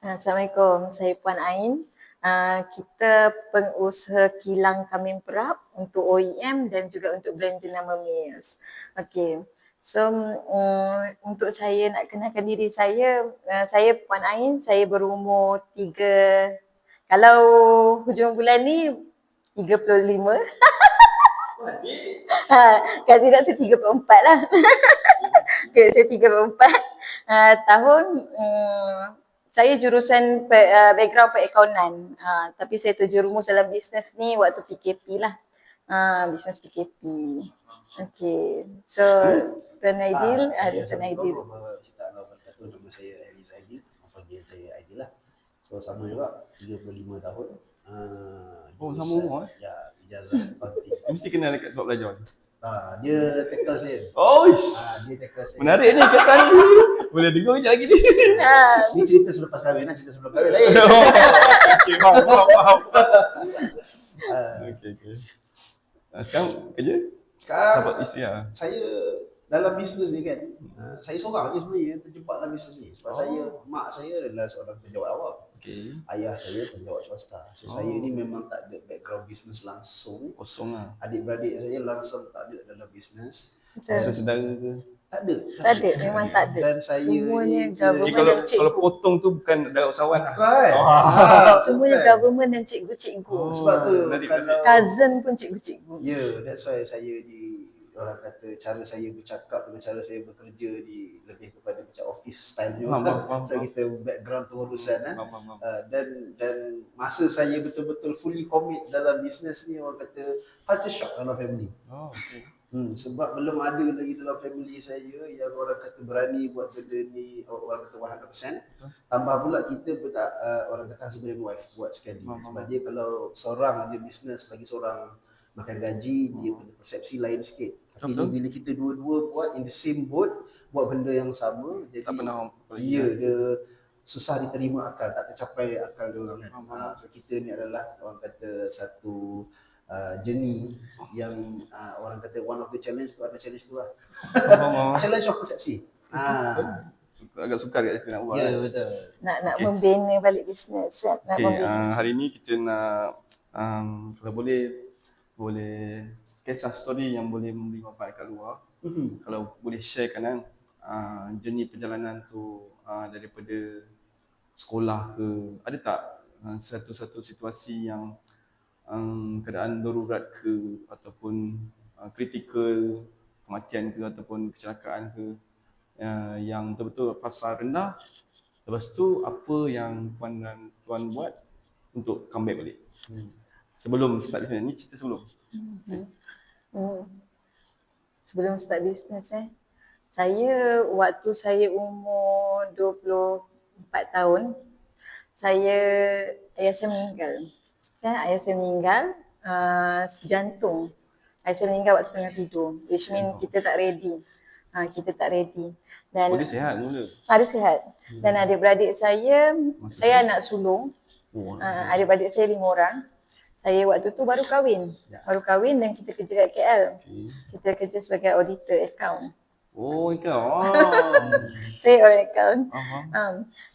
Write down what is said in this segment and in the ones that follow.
Assalamualaikum, saya Puan Ain. Kita pengusaha kilang kambing perap untuk OEM dan juga untuk brand jenama Mills. Okey. So, untuk saya nak kenalkan diri saya Puan Ain, saya berumur 3, kalau hujung bulan ni 35. Kalau tidak saya 34 lah. Okay, saya 34 tahun. Saya jurusan background perakaunan, tapi saya terjerumus dalam bisnes ni waktu PKP lah. Bisnes PKP. Okay, so Tuan Aidil, Tuan Aidil. Nama saya Aidil Zaidi, panggil saya Aidil lah. So sama juga, 35 tahun. Sama umur Ya, ijazah accounting. Mesti kenal dekat tempat belajar. Dia tackle saya. Dia tackle saya. Menarik ni kesan. Boleh dengar sekejap lagi ni. Ni cerita selepas kahwin, cerita sebelum kahwin lain. Okey, faham. Okey. Sekarang kerja? Sahabat isteri lah. Saya dalam bisnes ni kan, saya seorang je sebenarnya terjebak dalam bisnes ni. Sebab mak saya adalah seorang penjawat awam. Okey. Ayah saya penjawat swasta. So saya ni memang tak ada background bisnes langsung. Kosong lah. Adik-beradik saya langsung tak ada dalam bisnes. Saudara ke? Tak ada. Tak ada, memang tak ada. Dan saya Semuanya ni government dan cikgu. Kalau potong tu bukan darah usahawan lah. Bukan. Semuanya government dan cikgu-cikgu. Sebab tu menarik. kalau Cousin pun cikgu-cikgu. that's why saya orang kata cara saya bercakap dengan cara saya bekerja lebih kepada macam office style ni. So kita background pengurusan dan masa saya betul-betul fully commit dalam bisnes ni, orang kata culture shock dalam family. Okey. Sebab belum ada lagi dalam family saya yang orang kata berani buat benda ni, orang kata 100%. Tambah pula kita orang kata husband and wife buat sekali. Sebab dia kalau seorang je bisnes, bagi seorang makan gaji, dia punya persepsi lain sikit. Tapi bila kita dua-dua buat in the same boat, buat benda yang sama, jadi tak pernah dia susah diterima akal, tak tercapai akal dia orang kan. So kita ni adalah orang kata satu journey yang orang kata one of the challenge tu, ada challenge tu lah. Challenge of persepsi. Agak sukar kat kita nak buat. Ya, betul. Nak membina balik bisnes. Hari ni kita nak kalau boleh kisah story yang boleh memberi manfaat kat luar. Kalau boleh sharekan kan journey perjalanan tu daripada sekolah ke, ada tak satu situasi yang keadaan darurat ke ataupun kritikal, kematian ke ataupun kecelakaan ke yang betul-betul fasa rendah, lepas tu apa yang Puan dan Tuan buat untuk comeback balik? Sebelum start bisnes ni, cerita sebelum. Sebelum start bisnes saya waktu saya umur 24 tahun, ayah saya meninggal. Ayah saya meninggal jantung. Ayah saya meninggal waktu tengah tidur, which mean kita tak ready. Dan dia sihat mula? Dia sihat. Dan adik-beradik saya anak sulung. Adik-beradik saya 5 orang. Saya waktu tu baru kahwin dan kita kerja kat KL. Kita kerja sebagai auditor account. Saya orang account.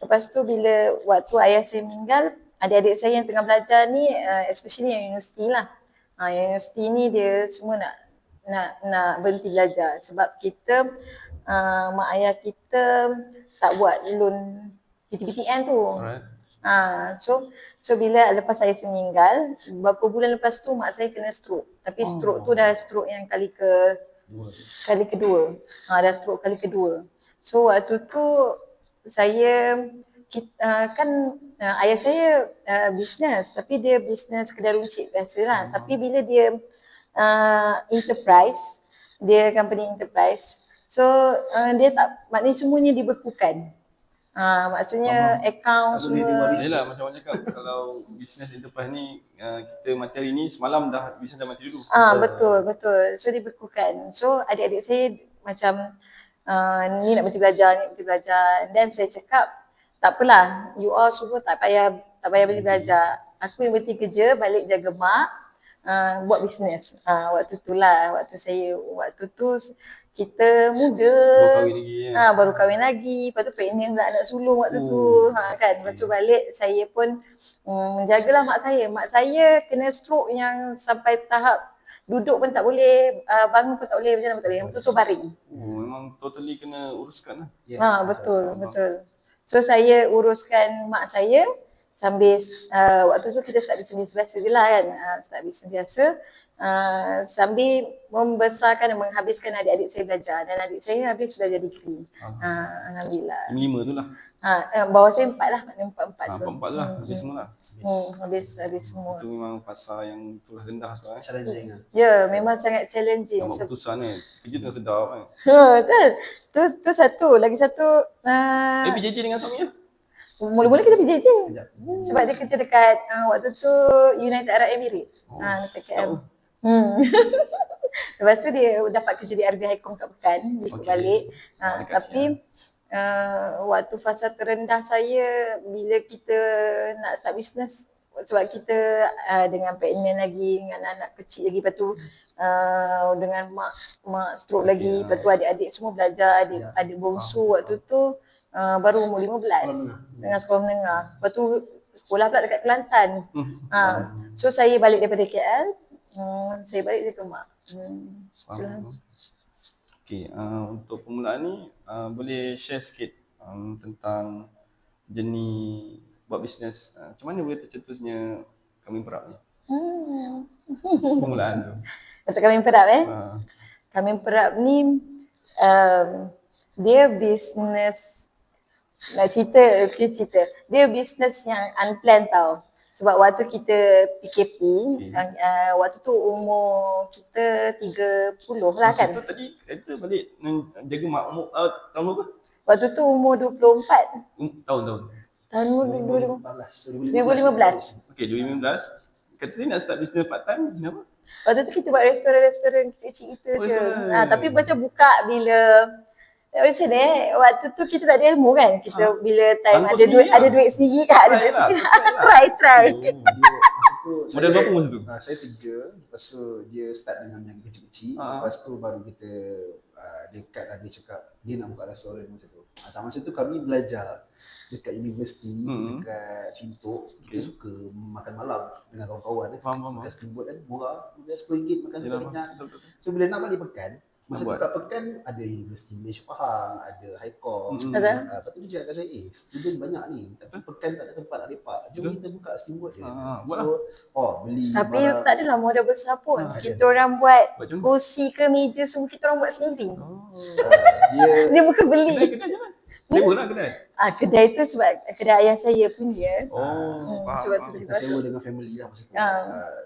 Lepas tu bila waktu ayah saya meninggal, adik-adik saya yang tengah belajar ni, especially yang universiti lah. Yang universiti ni dia semua nak berhenti belajar sebab kita mak ayah kita tak buat loan PTPTN tu. So bila lepas saya meninggal, beberapa bulan lepas tu mak saya kena stroke. Tapi stroke tu dah stroke yang kali kedua. Dah stroke kali kedua. So waktu tu ayah saya bisnes, tapi dia bisnes kedai runcit biasa lah. Tapi bila dia enterprise, dia company enterprise, so dia tak, maknanya semuanya dibekukan. Maksudnya account semua. Yelah, macam orang cakap kalau bisnes enterprise ni kita mati hari ni, semalam bisnes dah mati dulu. Betul. So dibekukan. So adik-adik saya macam ni nak berhenti belajar. Dan saya cakap tak apalah, you all semua tak payah berhenti belajar. Aku yang berhenti kerja, balik jaga mak, buat bisnes. Waktu tu kita muda. Baru kahwin lagi kan. Baru kahwin lagi. Lepas tu pregnant pula anak sulung waktu tu. Kan. Lepas tu balik saya pun menjagalah mak saya. Mak saya kena stroke yang sampai tahap duduk pun tak boleh, bangun pun tak boleh, macam mana pun tak boleh. Yang betul-betul baring. Memang totally kena uruskan lah. Betul. So saya uruskan mak saya sambil waktu tu kita start bisnes biasa je lah kan. Start bisnes biasa. Sambil membesarkan dan menghabiskan adik-adik saya belajar. Dan adik saya habis belajar degree. Alhamdulillah. 5 tu lah. Bawah saya 4 lah, maknanya 4 tu. 4 tu lah, habis semua lah. Habis semua. Itu memang fasa yang itulah rendah sekarang. Challenging lah. Ya, memang sangat challenging. Nak buat keputusan kan, kerja tengah sedap kan. Betul. Tu satu. Lagi satu, PJJ dengan suami lah? mula-mula kita PJJ. Sekejap. Sebab dia kerja dekat waktu tu United Arab Emirates. Dekat KL. Lepas tu dia dapat kerja di RB Highcom kat Pekan, dia ikut balik. Tapi waktu fasa terendah saya bila kita nak start bisnes, sebab kita dengan pregnant lagi, dengan anak kecil lagi, lepas tu dengan mak stroke lagi, lepas tu adik-adik semua belajar, adik bongsu waktu tu baru umur 15 dengan sekolah menengah. Lepas tu sekolah pula dekat Kelantan. So saya balik daripada KL, saya balik dia ke mak. Okay, untuk permulaan ni boleh share sikit tentang journey buat bisnes. Macam mana boleh tercetusnya Kambing Perap ni? Permulaan tu. Kata Kambing Perap Kambing Perap ni dia bisnes, nak cerita. Dia bisnes yang unplanned tau. Sebab waktu kita PKP, waktu tu umur kita 30 lah kan. Masa tu tadi kata balik jaga mak umur tahun berapa? Waktu tu umur 24. Tahun. Tahun 2015. Okay, 2015. Kata tadi nak start bisnes part time, kenapa? Waktu tu kita buat restoran kecil-kecil kita je. Tapi macam buka bila macam ni, waktu tu kita tak ada ilmu kan. Kita bila time ada duit sendiri kan, ada duit sendiri. Try. Modal berapa masa tu? Saya 3, lepas tu dia start dengan yang kecil-kecil. Lepas tu baru kita dekat lah, dia cakap dia nak buka restoran masa tu. Masa tu kami belajar dekat universiti, dekat Cintok. Kita suka makan malam dengan kawan-kawan. Makan steamboat kan, murah, RM10 makan kenyang. So bila nak balik Pekan, masa tu kat Pekan ada Universiti Malaysia Pahang, ada Highcom. Lepas tu dia cakap kat saya, student banyak ni, tapi Pekan tak ada tempat nak lepak. Jom kita buka steamboat je. So, beli tapi barang. tak adalah modal besar pun. Kita orang buat kursi ke meja semua kita orang buat sendiri. Dia bukan beli. Kedai je lah. Sewa lah kedai. Kedai tu sebab kedai ayah saya punya. Sebab tu kita sewa dengan family lah masa tu.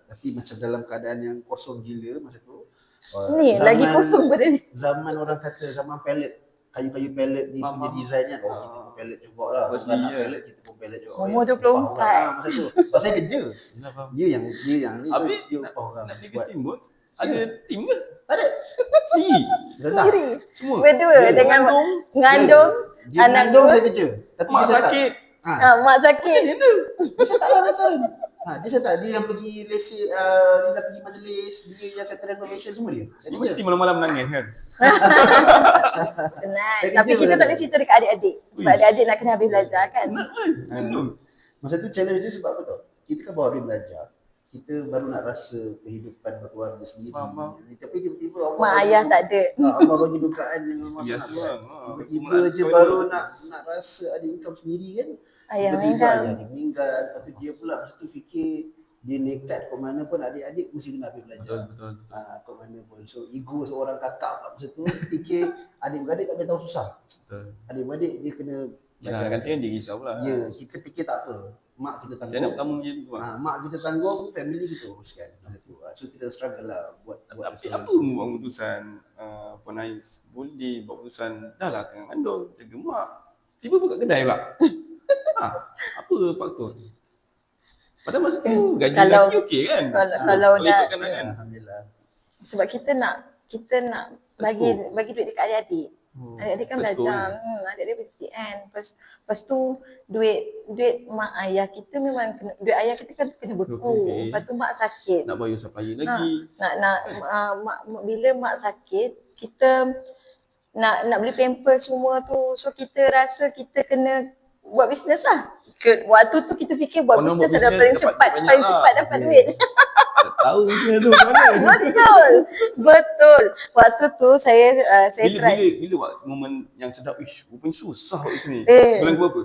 Tapi macam dalam keadaan yang kosong gila masa tu. Ni lagi kosong pada ni. Zaman orang kata zaman pallet, kayu-kayu pallet ni punya design kan. Kita pun pallet juga lah. Bukan nak pallet, kita pun pallet juga. Umur 24. Masa tu. Pasal saya kerja. Dia yang ni, so dia upah orang. Nak pergi steamboat, ada tim ke? Tak ada. Sendiri. Semua? Berdua dengan ngandung anak dua. dua. Saya kerja. Tapi Mak sakit. Mak sakit. Dia tak lah rasa. Dia yang pergi lesi, dia dah pergi majlis, dia yang settle renovation semua dia. Dia mesti malam-malam menangis kan? Penat. Tapi kita tak boleh cerita dekat adik-adik. Sebab adik-adik nak kena habis belajar kan. Masa tu challenge dia sebab apa tau? Kita kan baru habis belajar. Kita baru nak rasa kehidupan berkeluarga sendiri. Tapi tiba-tiba Allah mak ayah tak ada. Allah bagi bukaan yang memang sangat berat. Tiba-tiba je baru nak rasa ada income sendiri kan. Ayah Tiba-tiba meninggal. ayah dia meninggal. Lepas tu dia pula masa tu fikir dia nekat ke mana pun adik-adik mesti kena habis belajar. Betul. Ke mana pun. So ego seorang kakak pula masa tu fikir adik-beradik tak boleh tahu susah. Betul. Adik-beradik dia kena Yalah, nanti dia risau pula. Ya, kita fikir tak apa. Mak kita Dia nak tanggung. pertama menjadi tu. Mak kita tanggung, family kita uruskan masa tu. So kita struggle lah buat Tapi apa buat keputusan Puan Ais? Boleh buat keputusan dah lah tengah kandung, jaga mak. Tiba buka kedai pula. Apa faktor? Padahal masa tu gaji lelaki okey kan? Kalau nak, ikutkan kan? Alhamdulillah. sebab kita nak bagi duit dekat adik-adik. Adik-adik kan Let's go, belajar. Adik-adik PTN. Lepas tu duit mak ayah kita memang kena, duit ayah kita kan kena beku. Lepas tu mak sakit. Nak bayar supplier lagi. Bila mak sakit, kita nak beli pamper semua tu. So kita rasa kita kena buat bisnes lah. Waktu tu kita fikir buat Kalau buat bisnes adalah bisnes dapat banyak paling lah. cepat dapat Ya. duit. Tak tahu sebenarnya tu macam mana. Betul. Waktu tu saya Bila try. buat momen yang sedap, ish, rupanya susah kat sini. Eh. Bulan berapa?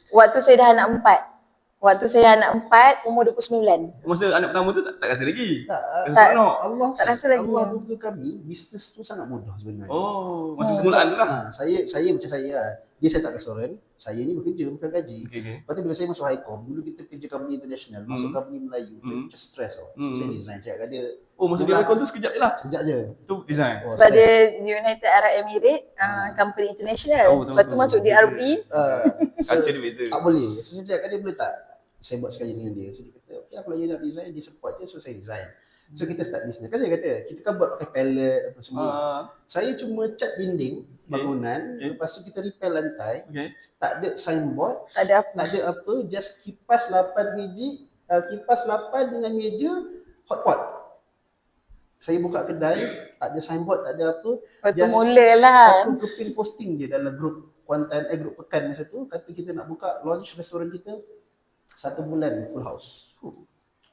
Waktu saya dah anak 4. Waktu saya anak 4, umur 29. Masa anak pertama tu tak rasa lagi. Tak, Rasa tak. seronok. Allah Tak rasa lagi. Allah duga kami bisnes tu sangat mudah sebenarnya. Oh, masa permulaan tu lah. Saya macam saya lah. Dia set up restoran, saya ni bekerja bukan gaji. Okay. Lepas tu bila saya masuk Highcom, dulu kita kerja company international, masuk company Melayu, saya macam stress tau. So, saya design, saya ada Oh, masa dia rekod tu sekejap je lah. sekejap je. Tu design. Oh, Sebab stress. dia United Arab Emirates, company international. Oh, betul, Lepas tu betul. masuk DRB. Culture dia beza. Tak boleh. So saya cakap dia boleh tak? Saya buat sekali dengan dia. So dia kata, okay lah kalau you nak design, dia support je, so saya design. So kita start business. Kan saya kata, kita kan buat pakai pallet apa semua. Saya cuma cat dinding bangunan, lepas tu kita repair lantai. Okay. Tak ada signboard, Tak ada apa. tak ada apa, just kipas 8 biji, kipas 8 dengan meja, hotpot. Saya buka kedai, tak ada signboard, tak ada apa. Lepas tu Just mulalah. satu keping posting je dalam grup Kuantan, grup Pekan masa tu, kata kita nak buka launch restoran kita 1 bulan full house.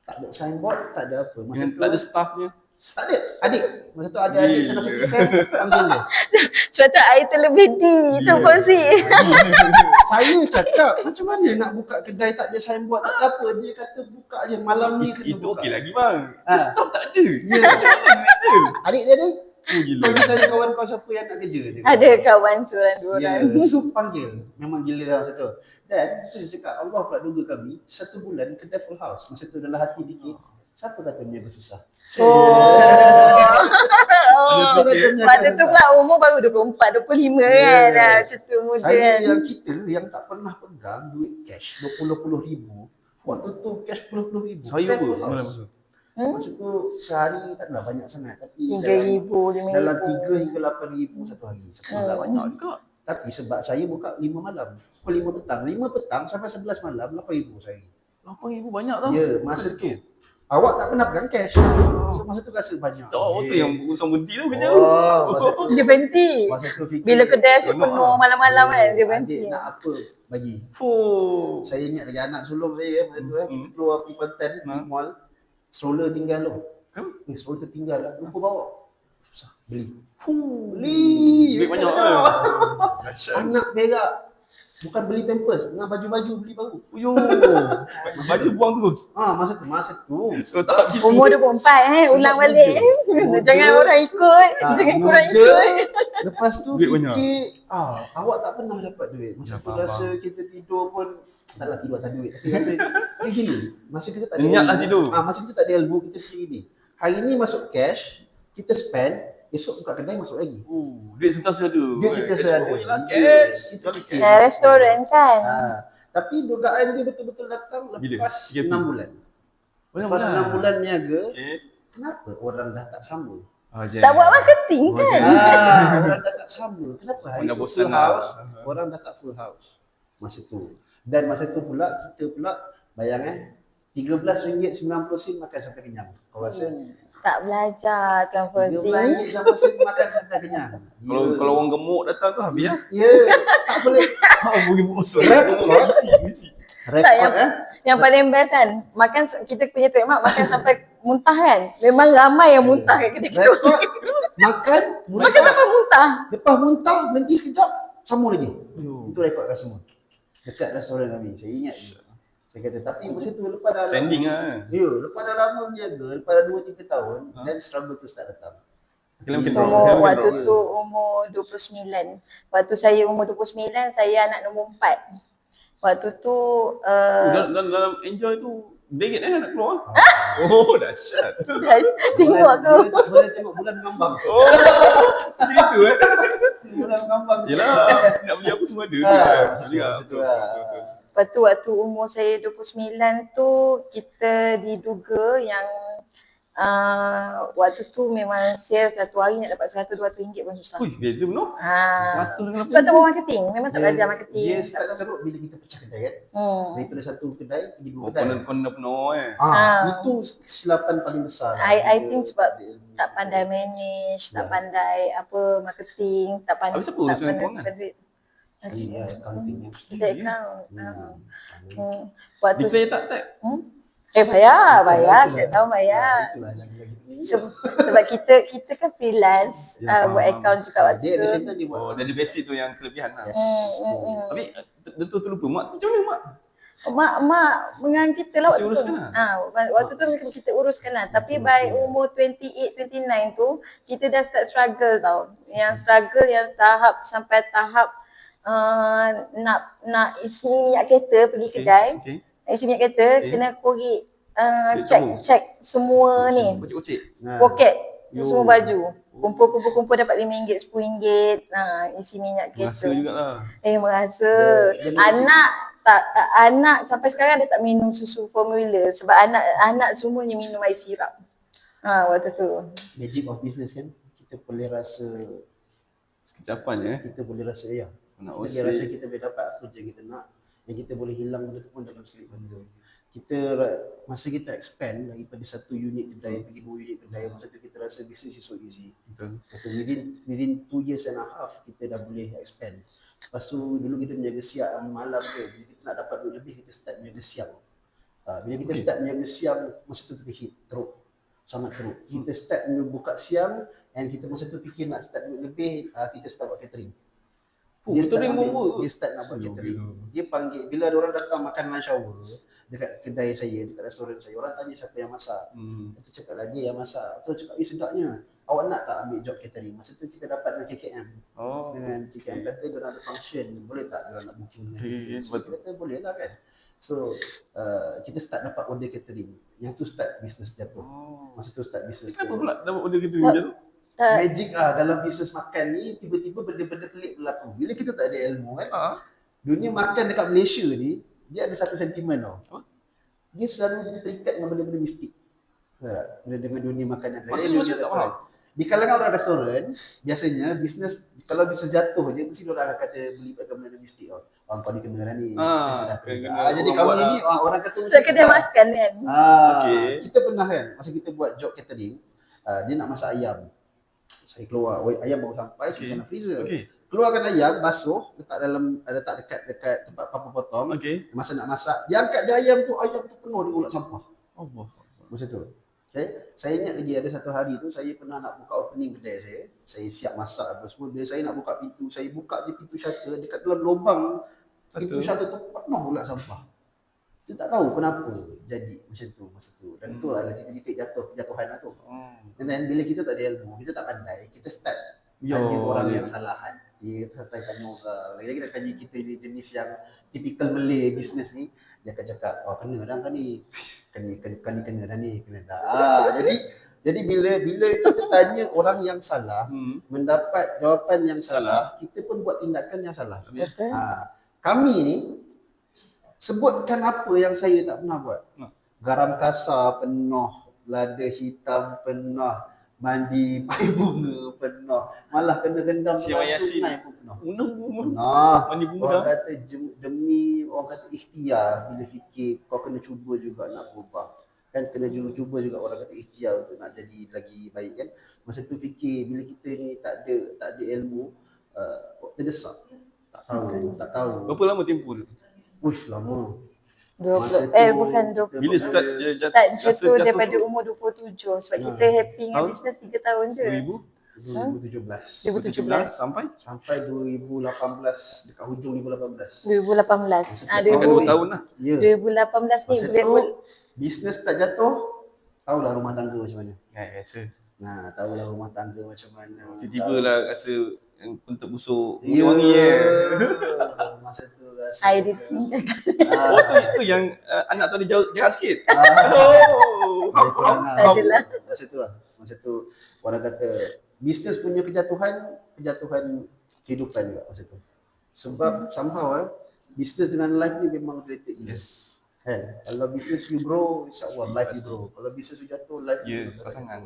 Tak ada signboard, tak ada apa. Masa tu Tak ada staffnya. tak ada. Adik. Masa tu ada adik tengah cuti sen, panggil dia. Sebab tu I terlebih D tu porsi. Saya cakap, macam mana nak buka kedai tak ada signboard, tak ada apa. Dia kata buka je malam ni kena Itu buka. okey lagi bang. Ah. Staff tak ada. Ya. Macam mana nak ada? Adik dia ada. Oh gila. Kau cari kawan kau siapa yang nak kerja. Dia kata. Ada kawan seorang dua Ya, orang. so panggil. Memang gila lah masa tu. Dan tu saya cakap, Allah pula duga kami, 1 bulan kedai full house. Masa tu dalam hati fikir, siapa kata dia bersusah? Oh. Waktu tu pula umur baru 24, 25 kan. Macam tu muda Saya kan. kita yang tak pernah pegang duit cash 20 ribu. Waktu tu cash 20 ribu. Saya Kedai pun full malam house. tu. Masa tu sehari taklah banyak sangat, tapi 3,000, dalam 5,000. 3 hingga 8 ribu satu hari. Satu malam. Banyak juga. Tapi sebab saya buka 5 malam. Pukul 5 petang. 5 petang sampai 11 malam 8 ribu sehari. 8,000 banyak tau. Ya, masa tu. Awak tak pernah pegang cash. So masa tu rasa banyak. Tak awak tu yang urusan berhenti tu kerja. Oh, masa tu, Dia berhenti. masa tu fikir. Bila kedai tu Seronok penuh lah. malam-malam kan, dia Adik berhenti. nak apa bagi. Fuh. Saya ingat lagi anak sulung saya masa tu kita keluar pergi Kuantan di mall. Stroller tinggal tu. Stroller tertinggal lah. Lupa bawa. Susah beli. Fuh. Beli. Duit banyak kan. Dahsyat. Anak berak. Bukan beli pampers, dengan baju-baju beli baru. Yo. Baju buang terus. Masa tu. So tak gitu. Umur 24 ulang Sebab balik. muda. Jangan orang ikut. Jangan korang muda. ikut. Lepas tu Duit banyak. fikir, awak tak pernah dapat duit. Masa tu Faham, rasa kita tidur pun, taklah tidur tak ada duit. Tapi rasa, dia gini, masa kita tak ada Niat lah ilmu. tidur. Masa kita tak ada ilmu, kita fikir gini. Hari ni masuk cash, kita spend, esok buka kedai masuk lagi. Duit sentiasa ada. Duit sentiasa ada. Oh yelah cash. Kita fikir. Restoran kan. Tapi dugaan dia betul-betul datang Bila? lepas 6 3P? bulan. Lepas 6 bulan niaga, Okay. kenapa orang dah tak sama? Tak buat marketing kan. Orang dah tak sama. Kenapa hari Orang dah tu bosan full lah. house, orang dah tak full house masa tu. Dan masa tu pula kita pula bayang RM13.90 makan sampai kenyang. Kau rasa? Tak belajar Tuan Fauzi. RM13.90 makan sampai kenyang. Kalau orang gemuk datang tu habis lah. Ya, tak boleh. Kau boleh bosol. Rekod. Misi. Rekod Yang paling best kan, makan kita punya trademark makan sampai muntah kan. Memang ramai yang muntah kat kedai kita. Rekod makan Makan sampai muntah. Lepas muntah berhenti sekejap, sambung lagi. Itu rekod kat semua. Dekat restoran kami. Saya ingat je. Saya kata, tapi masa tu lepas dah Trending lah. Ya, lepas dah lama berniaga, lepas dah 2-3 tahun, dan struggle tu start datang. Waktu tu umur 29. Waktu saya umur 29, saya anak nombor 4. Waktu tu Dalam enjoy tu Begit nak keluar. Oh dahsyat. tengok tu. Boleh tengok bulan mengambang. Oh macam itu Bulan mengambang. Yelah nak beli apa semua ada. Macam juga. Betul lah. Lepas tu waktu umur saya 29 tu kita diduga yang waktu tu memang sale satu hari nak dapat RM100-200 pun susah. Ui, beza benar. Ha. 100 dengan Sebab tu bawa marketing, memang tak belajar Dia marketing. start teruk bila kita pecah kedai kan. Daripada satu kedai pergi dua Oh, kedai. kena penuh Itu kesilapan paling besar. I Bila think sebab ada ilmu. tak pandai manage, tak Ya. pandai apa marketing, tak pandai Habis apa urusan kewangan? duit. Ini accounting ni. Kita account. Dia play tak? Bayar, saya tahu bayar. Itulah lagi-lagi ni. Sebab kita kan freelance, buat account juga waktu Dia di tu. sini dia buat. Oh, dari basic tu yang kelebihan lah. Yes. Tapi betul terlupa mak. Macam mana mak? Mak dengan kita lah Masih waktu tu. uruskan lah? Waktu tu memang kita uruskan lah. Tapi by umur 28, 29 tu, kita dah start struggle tau. Yang struggle yang sampai tahap nak isi minyak kereta pergi kedai. Okay. Isi minyak kereta, kena korek Duit tabung. check semua ni. Kocik-kocik. Poket, Yo. semua baju. Kumpul dapat RM5, RM10. Isi minyak kereta. Merasa jugalah. Merasa. Dia Anak sampai sekarang dia tak minum susu formula sebab anak semuanya minum air sirap. Waktu tu. Magic of business kan. Kita boleh rasa Kecapan ya. kita boleh rasa ya. Nak Kita boleh rasa kita boleh dapat apa je kita nak. Yang kita boleh hilang benda tu pun dalam sekali benda. Masa kita expand daripada satu unit kedai pergi dua unit kedai, masa tu kita rasa business is so easy. Betul. So within 2 years and a half kita dah boleh expand. Lepas tu dulu kita menjaga siang malam ke, bila kita nak dapat duit lebih kita start menjaga siang. Bila kita start menjaga siang, masa tu kita hit teruk. Sangat teruk. Kita start buka siang and kita masa tu fikir nak start duit lebih, kita start buat catering. Dia start nak buat catering. Dia panggil, bila ada orang datang makan lunch hour dekat kedai saya, dekat restoran saya, orang tanya siapa yang masak. Kita cakap lah dia yang masak. Kita cakap, sedapnya. Awak nak tak ambil job catering? Masa tu kita dapat dengan KKM. Dengan KKM. Kata dia ada function, boleh tak dia nak booking dengan kita? So, kita kata boleh lah kan. So, kita start dapat order catering. Yang tu start business jatuh. Masa tu start business. Kenapa pula dapat order catering macam tu? Magic dalam bisnes makan ni, tiba-tiba benda-benda pelik berlaku. Bila kita tak ada ilmu kan, dunia makan dekat Malaysia ni, dia ada satu sentimen tau. Dia selalu terikat dengan benda-benda mistik. Benda dengan dunia makanan. Maksudnya tak faham. Di kalangan orang restoran, biasanya bisnes, kalau bisnes jatuh je, mesti orang akan kata melibatkan benda mistik tau. Kau ni kena dah ni. Jadi kamu ni orang kata So kedai makan kan. Kita pernah kan, masa kita buat job catering, dia nak masak ayam. Saya keluar, ayam baru sampai, saya dalam freezer. Keluarkan ayam, basuh, letak dekat tempat papa potong. Masa nak masak, dia angkat je ayam tu penuh dia ulat sampah. Masa tu. Saya ingat lagi ada satu hari tu, saya pernah nak buka opening kedai saya. Saya siap masak apa semua. Bila saya nak buka pintu, saya buka je pintu shutter, dekat dalam lubang pintu shutter tu penuh ulat sampah. Saya tak tahu kenapa jadi macam tu masa tu. Dan itu adalah titik-titik jatuhan lah tu. And then bila kita tak ada ilmu, kita tak pandai, kita start tanya orang yang salah kan. Kita start tanya orang. Lagi-lagi kita tanya kita ni jenis yang typical Malay business ni, dia akan cakap, kena dah kan ni. Kena dah ni, kena dah. Jadi bila kita tanya orang yang salah, mendapat jawapan yang salah, kita pun buat tindakan yang salah. Kami ni sebutkan apa yang saya tak pernah buat. Garam kasar penuh, lada hitam penuh, mandi pai bunga penuh, malah kena gendam sungai pun penuh. Mandi bunga. Orang kata demi orang kata ikhtiar, bila fikir kau kena cuba juga nak berubah. Kan kena cuba juga orang kata ikhtiar untuk nak jadi lagi baik kan. Masa tu fikir bila kita ni tak ada ilmu, terdesak. Tak tahu. Berapa lama tempoh tu? Lama. 20. Bila start jatuh daripada umur 27 sebab kita happy dengan bisnes 3 tahun je. 2017 sampai 2018, dekat hujung 2018. 2018. 2 tahun lah. 2018 ni boleh bisnes tak jatuh, tahulah rumah tangga macam mana. Biasa. Tahulah rumah tangga macam mana. Tiba-tiba lah rasa untuk busuk wangi masa tu rasa air dia tu yang anak tu ada jarak sikit. Masa tu orang kata bisnes punya kejatuhan kehidupan juga masa tu. Sebab somehow bisnes dengan life ni memang related. Kan? Kalau bisnes you grow, insyaAllah Pasti, life you pasti. grow. Kalau bisnes you jatuh, life Ya, you grow. pasangan.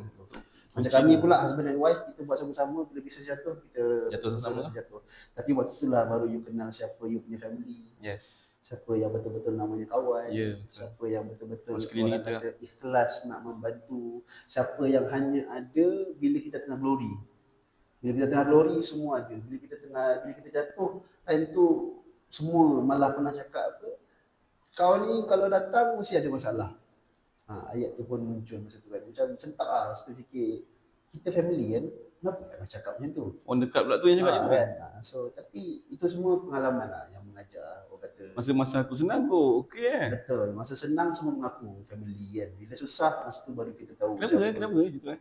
Macam kami pula husband and wife, kita buat sama-sama, bila bisnes jatuh, kita Jatuh sama-sama. rasa jatuh. Tapi waktu itulah baru you kenal siapa you punya family, Yes. siapa yang betul-betul namanya kawan, Ya, betul. siapa yang betul-betul Orang sekeliling orang kita kata ikhlas nak membantu, siapa yang hanya ada bila kita tengah glory. Bila kita tengah glory semua ada. Bila kita jatuh, time tu semua malah pernah cakap apa, kau ni kalau datang mesti ada masalah. Ayat tu pun muncul masa tu kan. Macam sentak lah, masa tu fikir kita family kan, kenapa nak cakap macam tu? Orang dekat pula tu yang cakap itu kan. So tapi itu semua pengalaman lah yang mengajar. Orang kata Masa aku senang kok, okey kan. betul, masa senang semua mengaku family kan. Bila susah masa tu baru kita tahu. Kenapa gitu kan?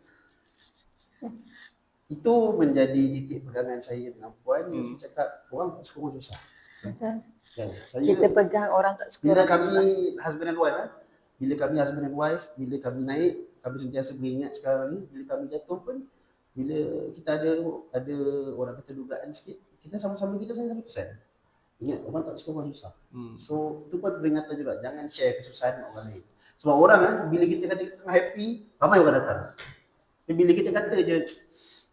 Itu menjadi titik pegangan saya dengan puan yang saya cakap orang tak suka orang susah. Betul. Kan? Kita pegang orang tak suka Bila orang kami susah. husband and wife bila kami husband and wife, bila kami naik, kami sentiasa beringat sekarang ni, bila kami jatuh pun, bila kita ada orang kata dugaan sikit, kita sama-sama kita 100%. Ingat, orang tak suka orang susah. So, itu pun peringatan juga, jangan share kesusahan orang lain. Sebab orang bila kita kata kita tengah happy, ramai orang datang. Tapi bila kita kata je,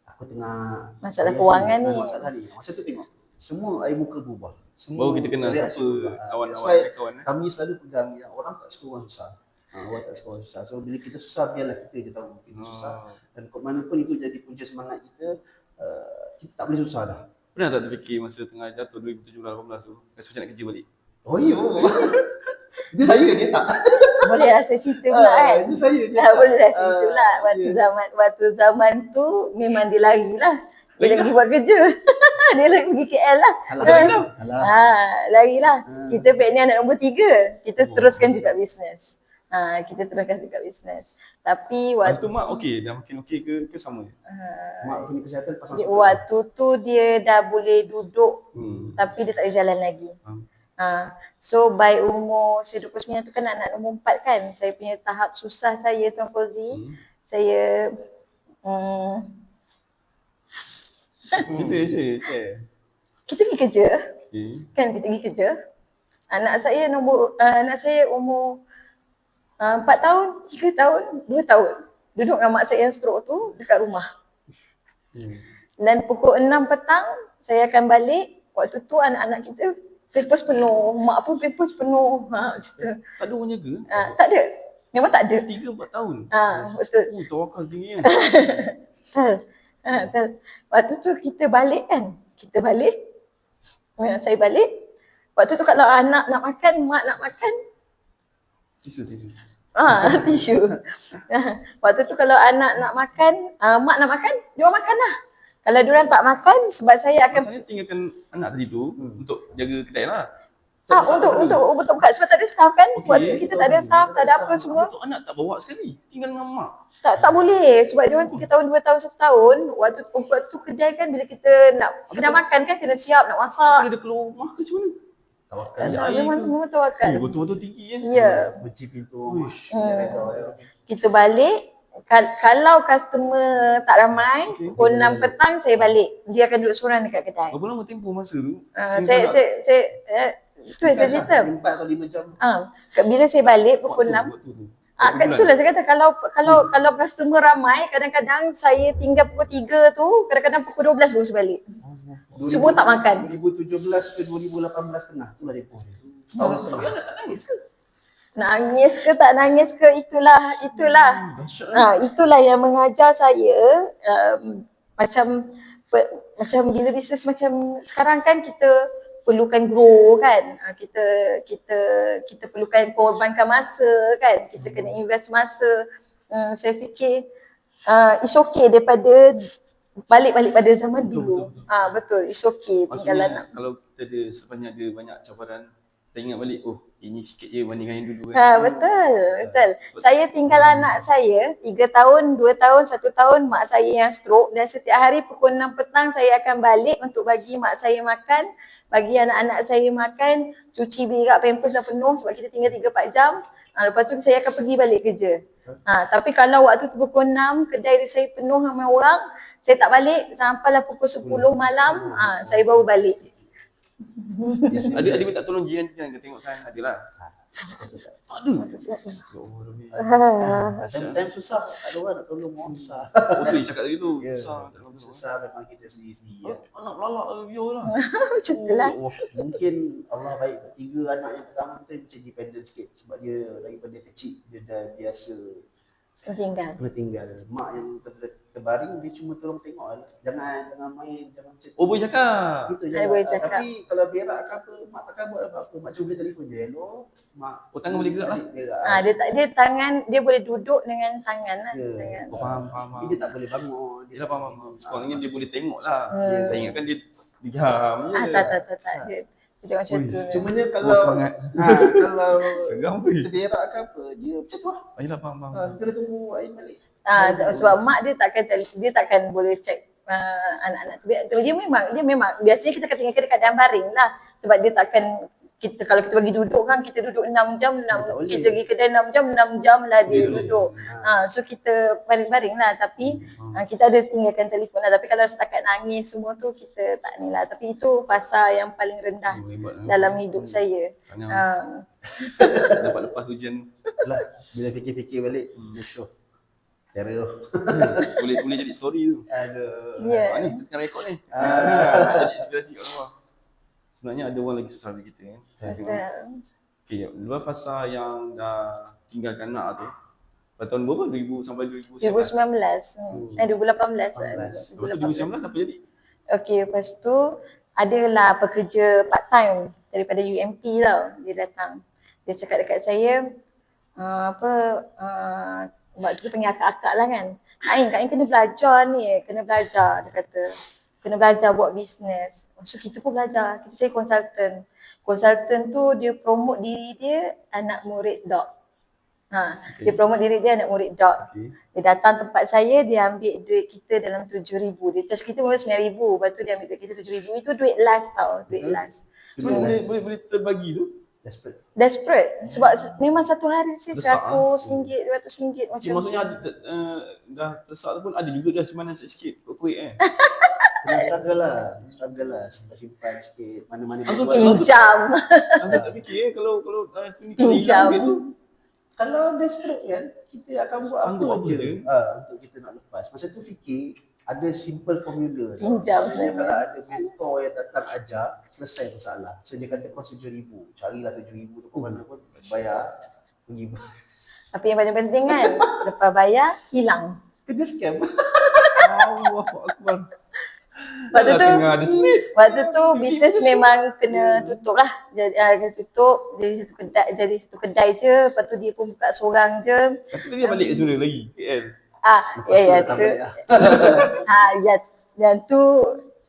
aku tengah Masalah kewangan ni. masalah ni, masa tu tengok, semua air muka berubah. Semua Baru kita kenal reaksi siapa berubah. That's kawan-kawan why kawan. kami selalu pegang yang orang tak suka orang susah. Orang tak suka orang susah. So bila kita susah, biarlah kita je tahu kita susah. Dan ke mana pun itu jadi punca semangat kita. Kita tak boleh susah dah. Pernah tak terfikir masa tengah jatuh 2017-18 tu, rasa macam nak kerja balik? Oh iya. Dia saya dia tak. Boleh lah saya cerita pula kan. Itu saya dia. Lah boleh lah cerita pula. Yeah. Waktu zaman tu memang dia lari lah. Dia lagi buat kerja. Dia lagi pergi KL lah. Lari lah. Kita back ni anak nombor 3. Kita teruskan juga bisnes. Kita teruskan juga bisnes. Tapi Lepas tu mak okey, dah makin okey ke sama je? Mak punya kesihatan pasal waktu tu dia dah boleh duduk tapi dia tak boleh jalan lagi. So by umur saya 29 tu kan anak nombor 4 kan. Saya punya tahap susah saya Tuan Fauzi. Saya Kita share. kita pergi kerja. Okay. Kan kita pergi kerja. Anak saya umur 4 tahun, 3 tahun, 2 tahun. Duduk dengan mak saya yang stroke tu dekat rumah. Dan pukul 6 petang saya akan balik. Waktu tu anak-anak kita pampers penuh, mak pun pampers penuh. Macam tu. Tak ada orang jaga? Tak ada. Memang tak ada. 3-4 tahun? Betul. Tawakal tinggi kan? Betul. Waktu tu kita balik kan. Kita balik. Saya balik. Waktu tu kalau anak nak makan, mak nak makan. Tisu. Tisu. Waktu tu kalau anak nak makan, mak nak makan, dia orang makan lah. Kalau dia orang tak makan, sebab saya akan Maksudnya tinggalkan anak tadi tu untuk jaga kedai lah. untuk buka sebab tak ada staff kan. Waktu kita tak ada staff, tak ada apa semua. Untuk anak tak bawa sekali, tinggal dengan mak. Tak boleh sebab dia orang 3 tahun, 2 tahun, 1 tahun. Waktu tu kedai kan bila kita nak makan kan kena siap nak masak. Kalau dia keluar rumah ke macam mana? tawakal. Memang tawakal. Betul-betul tinggi kan? Ya. Kunci pintu. Kita balik. Kalau customer tak ramai, pukul 6 petang saya balik. Dia akan duduk seorang dekat kedai. Berapa lama tempoh masa tu? Itu yang saya cerita. 4 atau 5 jam. Bila saya balik pukul 6. Itulah saya kata kalau customer ramai, kadang-kadang saya tinggal pukul 3 tu, kadang-kadang pukul 12 baru saya balik. Semua tak makan. 2017 ke 2018 tengah, itulah tempoh dia. Setahun setengah. Anak tak nangis ke? Nangis ke tak nangis ke, itulah yang mengajar saya macam bila bisnes macam sekarang kan kita perlukan grow kan, kita perlukan korbankan masa kan, kita kena invest masa. Saya fikir it's okay daripada balik pada zaman dulu. Betul, it's okay tinggal anak. Kalau kita ada sepanjang ada banyak cabaran, kita ingat balik, ini sikit je bandingkan yang dulu kan. Betul. Saya tinggal anak saya 3 tahun, 2 tahun, 1 tahun mak saya yang stroke, dan setiap hari pukul 6 petang saya akan balik untuk bagi mak saya makan, bagi anak-anak saya makan, cuci berak, pampers dah penuh sebab kita tinggal 3-4 jam. Lepas tu saya akan pergi balik kerja. Tapi kalau waktu tu pukul 6 kedai saya penuh ramai orang, saya tak balik sampailah pukul 10 malam, saya baru balik. Biasa. Ada minta tolong jiran kan, tengok kan, ada lah. Tak ada. Masa siap. Ya Allah, Rabbi. Time susah, tak ada orang nak tolong orang susah. Oh tu yang cakap tadi tu, Ya, susah tak tahu. susah memang kita sendiri-sendiri. Oh, anak lalak biar lah. Macam tu lah. Oh, Mungkin Allah baik. 3 anak yang pertama kita macam independent sikit sebab dia daripada kecil dia dah biasa Tinggal. kena tinggal. Mak yang terbaring dia cuma tolong tengok lah. Jangan main, jangan macam oh boleh cakap. Itu je. Saya boleh cakap. Tapi kalau berak ke apa, mak takkan buat apa-apa. Mak cuma boleh telefon je. Hello, mak. Oh, tangan boleh gerak lah. Adik Berak. Dia tangan, dia boleh duduk dengan tangan lah. Ya. Tangan. Oh, faham. Tapi dia tak boleh bangun. Yelah faham. Sekurang-kurangnya dia boleh tengok lah. Hmm. Saya ingatkan dia diam je. Tak. Dia macam Ui, tu. Cumanya Oh, kalau semangat. kalau Seram weh. kita berak ke apa, dia macam tu lah. Yelah faham. Kita dah tunggu Ain balik. Sebab mak dia takkan boleh check anak-anak tu. Dia memang biasanya kita akan tinggalkan dekat dalam baring lah. Sebab dia takkan kalau kita bagi duduk kan, kita duduk 6 jam, Tak boleh. kita pergi kedai 6 jam lah dia Duduk. duduk. So kita baring-baring lah, tapi kita ada tinggalkan telefon lah. Tapi kalau setakat nangis semua tu kita tak ni lah. Tapi itu fasa yang paling rendah Oh, hebat lah. dalam hidup saya. Tanya dapat lepas ujian. Itulah, bila fikir-fikir balik, syuh. Terror. boleh jadi story tu. Aduh. Ya. Ni kita tengah rekod ni. Jadi inspirasi kat luar. Sebenarnya ada orang lagi susah dari kita kan. Okay, luar fasa yang dah tinggalkan anak tu. Pada tahun berapa? 2000 sampai 2019. 2019, 2018. 2019 apa jadi? Okey, lepas tu adalah pekerja part time daripada UMP tau. Dia datang. Dia cakap dekat saya, waktu tu panggil akak-akak lah kan. Kak Ain kena belajar ni, dia kata. Kena belajar buat bisnes. So kita pun belajar, kita cari konsultan. Konsultan tu dia promote diri dia anak murid doc. Dia promote diri dia anak murid doc. Okay. Dia datang tempat saya, dia ambil duit kita dalam 7,000. Dia charge kita mula 9,000. Lepas tu dia ambil duit kita 7,000. Itu duit last tau, duit last. So, boleh terbagi tu? Desperate. Sebab memang satu hari saya Desak, RM100, RM200 macam tu. Maksudnya ada, dah tersak tu pun ada juga dah simpanan sikit kuih Kena struggle lah. Simpan sikit. Mana-mana Langsung buat. Pinjam. Langsung tak fikir kalau ni Pinjam. hilang duit tu. Kalau desperate kan, kita akan buat Sanggup apa apa je je. untuk kita nak lepas. Masa tu fikir, ada simple formula. Pinjam Maksudnya sebenarnya. kalau ada mentor yang datang ajar, selesai masalah. So dia kata kau 7,000. Carilah 7,000 tu ke mana pun. Bayar, pergi. Tapi yang paling penting kan, lepas bayar, hilang. Kena scam. Allahu Akbar. Waktu tu, Tengah ada space. waktu tu bisnes memang kena tutup lah. Kena tutup, jadi satu kedai je. Lepas tu dia pun buka seorang je. Tapi dia balik ke Suria lagi, KL. Yang tu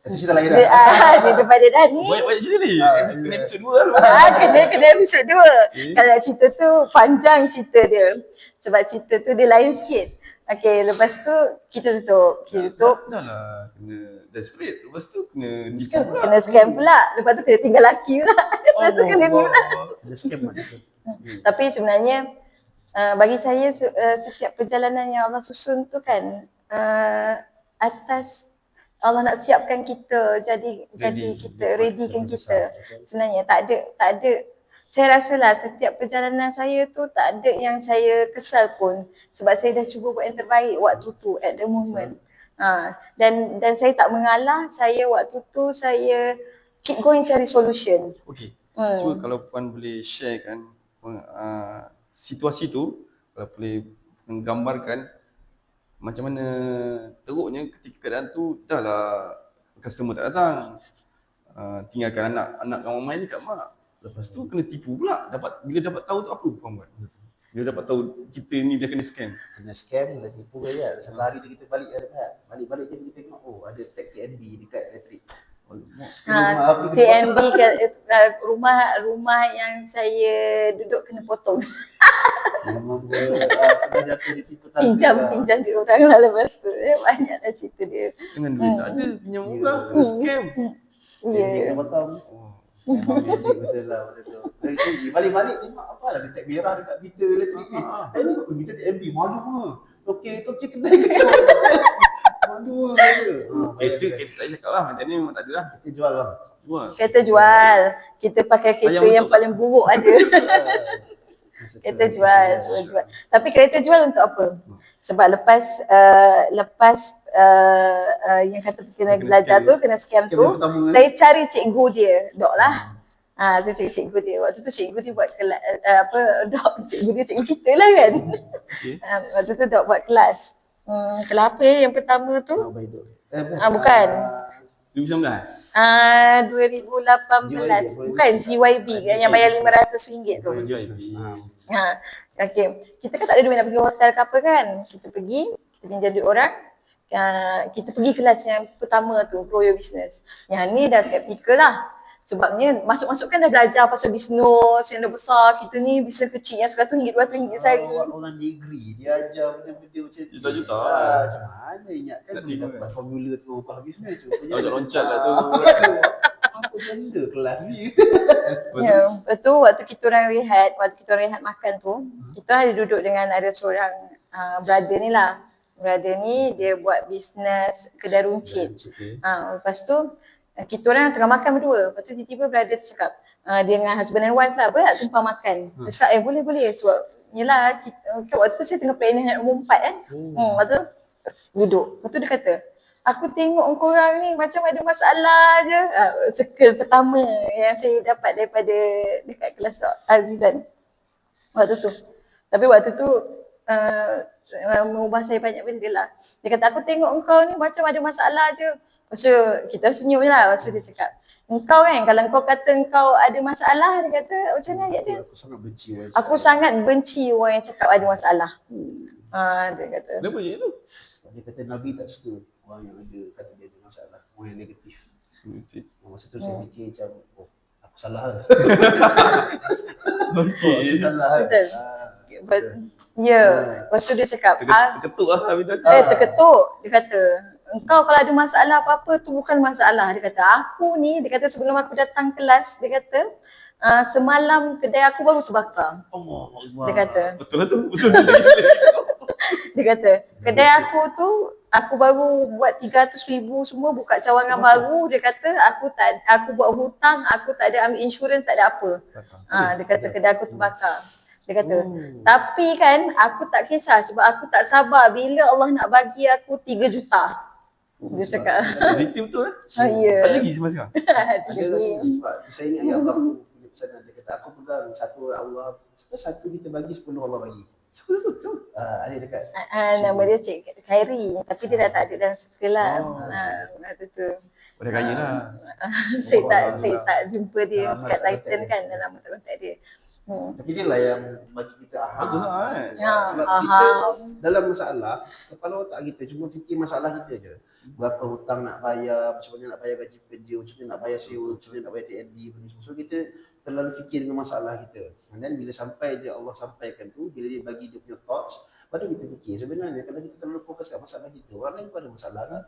Itu cerita lain dia, dah. dia depan dia dah ni. Banyak cerita ni. Kena episode 2 lah. Kena episod 2. Kalau cerita tu panjang cerita dia. Sebab cerita tu dia lain sikit. Okey, lepas tu kita tutup. Dah lah, kena desperate. Lepas tu kena Kena scam pula. Lepas tu kena tinggal laki pula. Lepas tu kena ni pula. Kena scam lah tu. Tapi sebenarnya bagi saya setiap perjalanan yang Allah susun tu kan atas Allah nak siapkan kita jadi kita readykan kita. Sebenarnya tak ada saya rasalah setiap perjalanan saya tu tak ada yang saya kesal pun sebab saya dah cuba buat yang terbaik waktu tu at the moment. Dan saya tak mengalah, saya waktu tu saya keep going cari solution. Okey. Cuba kalau Puan boleh share kan situasi tu, kalau boleh menggambarkan macam mana teruknya ketika keadaan tu dah lah customer tak datang. Tinggalkan anak kawan main dekat mak. Lepas tu kena tipu pula. Bila dapat tahu tu apa Puan buat? Bila dapat tahu kita ni dia kena scam. Kena scam, dah tipu kan. Satu hari tu kita balik balik je kita tengok, oh ada tag TNB dekat elektrik. TNB rumah yang saya duduk kena potong. Memang sebenarnya aku ditipu tadi. Pinjam di orang lah lepas tu. Banyak lah cerita dia. Dengan duit tak ada, pinjam murah, scam. Ya. Dia kena potong. Memang magic betul lah benda tu. Dari sini balik-balik tengok apa lah tag merah dekat meter elektrik ni. Ini apa meter TNB malu ke? Okey kedai ke? dua je. Kereta tak cakap lah, macam ni memang tak ada lah. Kita jual bang. Jual. Kereta jual. Kita pakai kereta yang untuk paling buruk ada. Kereta jual, semua jual. Tapi kereta jual untuk apa? Sebab lepas yang kata kena belajar scam tu, kena scam Scam tu, yang pertama, saya cari cikgu dia, dok lah. Saya cari cikgu dia. Waktu tu cikgu dia buat kelas, dok cikgu dia cikgu kita lah kan. Okay. Waktu tu dok buat kelas. Kelas apa yang pertama tu? Baidul. Bukan. 2019? 2018. Bukan GYB kan yang bayar RM500 tu. Okay. Kita kan tak ada duit nak pergi hotel ke apa kan. Kita pergi, kita pinjam duit orang. Kita pergi kelas yang pertama tu, Grow Your Business. Yang ni dah skeptikal lah. Sebabnya masuk-masuk kan dah belajar pasal bisnes yang dah besar. Kita ni bisnes kecil yang RM100, RM200 sehari. Orang degree, dia ajar benda-benda macam tu. Juta-juta. Macam mana ingatkan dia dapat formula tu ubah bisnes tu. Tahu loncat lah tu. Apa benda kelas ni? Ya, lepas tu waktu kita orang rehat makan tu, kita ada duduk dengan ada seorang brother ni lah. Brother ni dia buat bisnes kedai runcit. Lepas tu kita orang tengah makan berdua. Lepas tu tiba-tiba brother tu cakap, dia dengan husband and wife lah, nak tumpah makan. Dia cakap, boleh. Sebab yelah, waktu tu saya tengah planning nak umur 4 kan. Lepas tu duduk. Lepas tu dia kata, aku tengok korang ni macam ada masalah je. Circle pertama yang saya dapat daripada dekat kelas tu, Azizan. Waktu tu. Tapi waktu tu mengubah saya banyak benda lah. Dia kata, aku tengok engkau ni macam ada masalah je. Lepas tu kita senyum je lah. Lepas tu dia cakap, engkau kan kalau engkau kata engkau ada masalah, dia kata macam mana ayat dia? Aku sangat benci orang yang cakap ada masalah. Dia kata. Kenapa je tu? Dia kata Nabi tak suka orang yang ada kata dia ada masalah, orang yang negatif. Masa tu saya fikir macam, aku salah lah. Aku salah lah. Betul. Lepas tu dia cakap, Terketuk lah habis tu. terketuk. Dia kata, engkau kalau ada masalah apa-apa tu bukan masalah. Dia kata, aku ni, dia kata sebelum aku datang kelas, dia kata, semalam kedai aku baru terbakar. Dia kata. Betul lah tu. Betul. Dia kata, kedai aku tu, aku baru buat 300,000 semua, buka cawangan baru. Dia kata, aku buat hutang, aku tak ada ambil insurans, tak ada apa. Dia kata, kedai aku terbakar. Dia kata, tapi kan aku tak kisah sebab aku tak sabar bila Allah nak bagi aku 3 juta. Dia cakap. Victim tu lah. Ya. Ada lagi sampai sekarang? Ada rasa sebab saya ingat yang Allah punya pesanan. Dia kata, aku pegang satu Allah, satu kita bagi, 10 Allah bagi. Siapa? Ada dekat. Nama dia Cik Khairi. Tapi dia dah tak ada dalam circle lah. Waktu tu. Pada kaya lah. Saya tak jumpa dia kat Titan kan dalam kontak dia. Tapi dia lah yang bagi kita Bagus lah kan? Sebab kita dalam masalah, kepala otak kita cuma fikir masalah kita je. Berapa hutang nak bayar, macam mana nak bayar gaji pekerja, macam mana nak bayar sewa, macam mana nak bayar TNB, benda semua. So kita terlalu fikir dengan masalah kita. Dan bila sampai je Allah sampaikan tu, bila dia bagi dia punya thoughts, baru kita fikir sebenarnya kalau kita terlalu fokus kat masalah kita, orang lain pun ada masalah kan?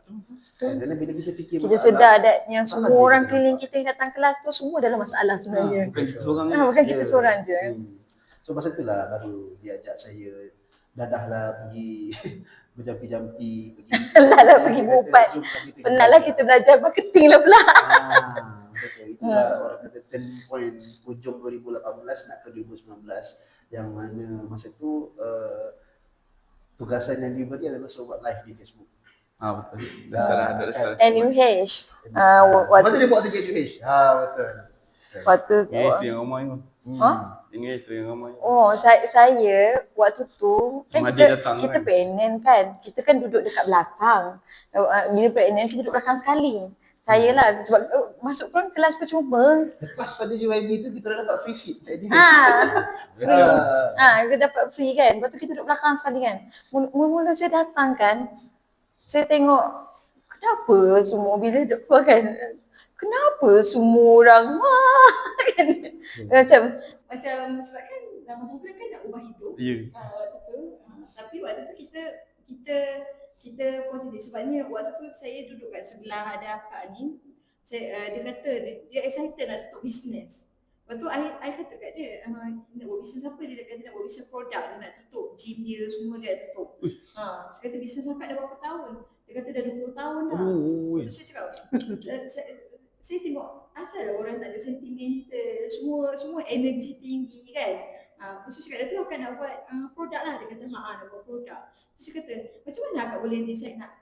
Kerana bila kita fikir kita masalah, sedar ada yang semua orang keliling kita yang datang kelas tu semua dalam masalah sebenarnya. Bukan kita seorang. Bukan kita seorang je. So masa itulah baru dia ajak saya, dadahlah pergi berjampi-jampi, pergi Lah pergi berumpat. Penatlah kita belajar marketing lah pula. Betul. Itulah orang kata turn point hujung 2018 nak ke 2019 yang mana masa tu tugasan yang diberi adalah suruh buat live di Facebook. Betul. Dah salah. NUH. Waktu dia buat sikit NUH. Betul. Waktu Inggeris yang ramai tu. Inggeris yang ramai. Saya waktu tu kan kita pregnant kan. Kita kan duduk dekat belakang. Bila pregnant kita duduk belakang sekali. Saya lah sebab masuk pun kelas percuma. Lepas pada JYB tu kita dah dapat free seat. Kita dapat free kan. Lepas tu kita duduk belakang sekali kan. Mula-mula saya datang kan. Saya tengok kenapa semua bila duduk keluar kan. Kenapa semua orang kan. Macam sebab kan nama program kan nak ubah hidup. Waktu tu. Tapi waktu tu kita positif sebabnya waktu tu saya duduk kat sebelah ada akak ni. Dia kata dia excited nak tutup bisnes. Lepas tu I kata kat dia, nak buat bisnes apa? Dia kata nak buat bisnes produk, dia nak tutup gym dia semua dia tutup. Saya kata bisnes akak dah berapa tahun? Dia kata dah 20 tahun dah. Ui. Lepas tu saya cakap, saya tengok asal orang tak ada sentimental, semua energi tinggi kan. Lepas tu cakap, tu akan nak buat produk lah. Dia kata, nak buat produk. Terus saya kata, macam mana akak boleh decide nak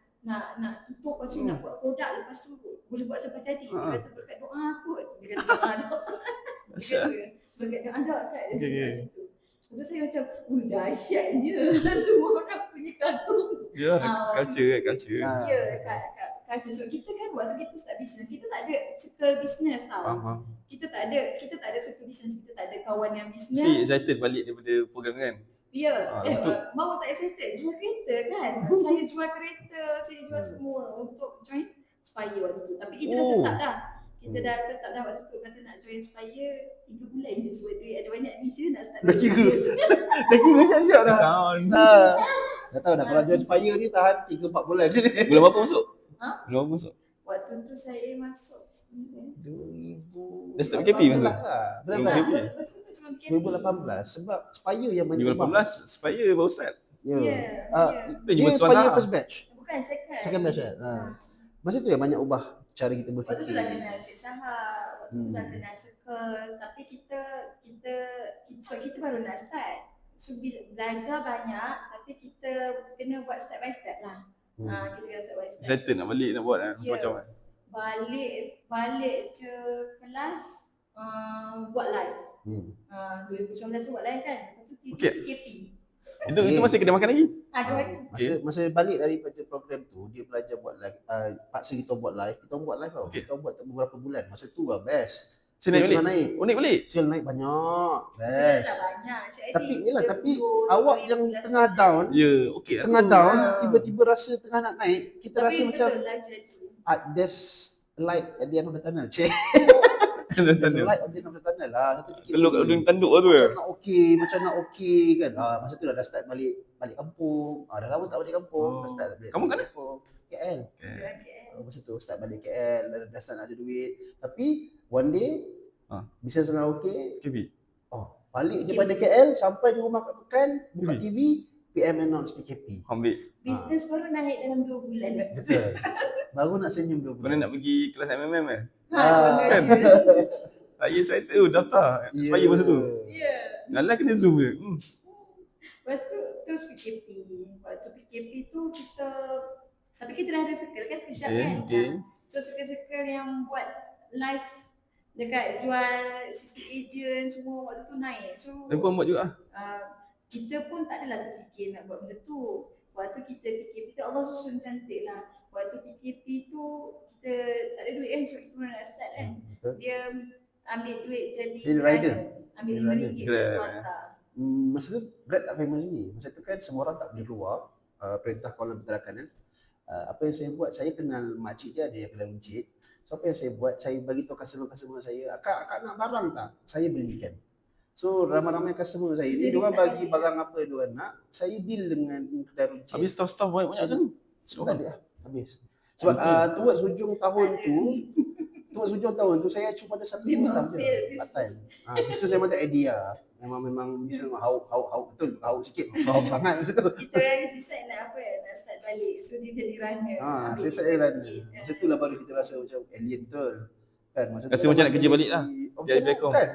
tutup, lepas tu nak buat produk, lepas tu boleh buat sampai jadi. Dia kata, berkat doa kot. Dia kata, dia kata, berkat doa kat. Dia cakap macam tu. Lepas tu saya macam, dahsyatnya. Semua orang punya kagum. Ya, culture. Ya, culture. So kita kan waktu kita start business, kita tak ada circle business tau. Faham. Kita tak ada circle business, kita tak ada kawan yang Si business. excited balik daripada program kan? Ya, betul. mau tak excited jual kereta kan. Saya jual kereta, saya jual semua untuk join Spire waktu tu. Tapi kita dah tetap dah. Kita dah tetap dah waktu tu, kata nak join Spire 3 bulan je sebab duit ada banyak ni je nak start business. Dah kira siap-siap dah. Tahun. Dah tahu dah kalau jual Spire ni tahan 3-4 bulan je. Bulan berapa masuk? Ha? Bulan berapa masuk? Waktu tu saya masuk 2000. Dah start PKP masa? Berapa? betul-betul cuma PKP. 2018 sebab Spire yang banyak 2018 Spire baru start. Ya. Itu Dia jual tuan Spire lah. first batch. Bukan second. Second batch eh. Masa tu yang banyak ubah cara kita Waktu tu berfikir. dah kenal Cik Sahab, waktu tu dah kenal Circle, tapi kita sebab kita baru nak start. So bila belajar banyak, tapi kita kena buat step by step lah. Kita kena step by step. Excited nak balik nak buat Ya. macam mana? Balik je kelas, buat live. 2019 tu buat live kan. Lepas tu PKP. Itu masih kena makan lagi? Masa balik daripada program tu, dia belajar buat live. Paksa kita buat live, kita buat live tau. Kita buat beberapa bulan. Masa tu lah best. Sale naik naik. balik? Naik balik? Sale naik banyak. Dah Best. banyak. Tapi awak yang tengah down, Ya, okey. tengah down, tiba-tiba rasa tengah nak naik, kita tapi rasa macam betul live jadi. there's light at the end of the tunnel. There's light at the end of the tunnel lah. Telur kat udung tanduk tu ya? Macam nak okey kan. Masa tu dah start balik kampung. Dah lama tak balik kampung. Dah start balik. Kamu kat mana? KL. Okay. Masa tu start balik KL, dah start nak ada duit. Tapi one day bisnes tengah okey. KP. Balik je pada KL, sampai di rumah kat Pekan, buka TV, PM announce PKP. Ambil. Bisnes baru naik dalam 2 bulan. Betul. Baru nak senyum 2 bulan. Mana nak pergi kelas MMM kan? Kan? Saya excited tu daftar Spire masa tu. Ya. Nalah kena Zoom ke? Lepas tu terus PKP. Waktu PKP tu tapi kita dah ada circle kan sekejap kan. So circle yang buat live dekat jual system agent semua waktu tu naik. So Perempuan buat juga. kita pun tak adalah terfikir nak buat benda tu. Waktu kita PKP tu Allah susun cantik lah. Waktu PKP tu kita tak ada duit kan sebab kita nak start kan. Dia ambil duit jadi rider. Ambil RM5 satu hantar. Masa tu Grab tak famous lagi. Masa tu kan semua orang tak boleh keluar. Perintah kawalan pergerakan kan. Apa yang saya buat, saya kenal makcik dia, ada yang kenal Encik. So apa yang saya buat, saya bagi tahu customer saya, akak nak barang tak? Saya belikan. So ramai-ramai customer saya ni, diorang bagi barang apa yang diorang nak, saya deal dengan kedai runcit. Habis staff banyak macam tu. Tak ada lah, habis. Sebab towards hujung tahun tu, saya cuma ada 1 staff je, part time. Bisnes saya memang tak idea. Memang bisnes hauk betul, hauk sikit, hauk sangat masa tu. Kita yang decide nak start balik. So dia jadi runner. Saya start jadi runner. Masa tu lah baru kita rasa macam alien betul. Kan masa Rasa macam nak kerja balik lah. Jadi backcom. Kan.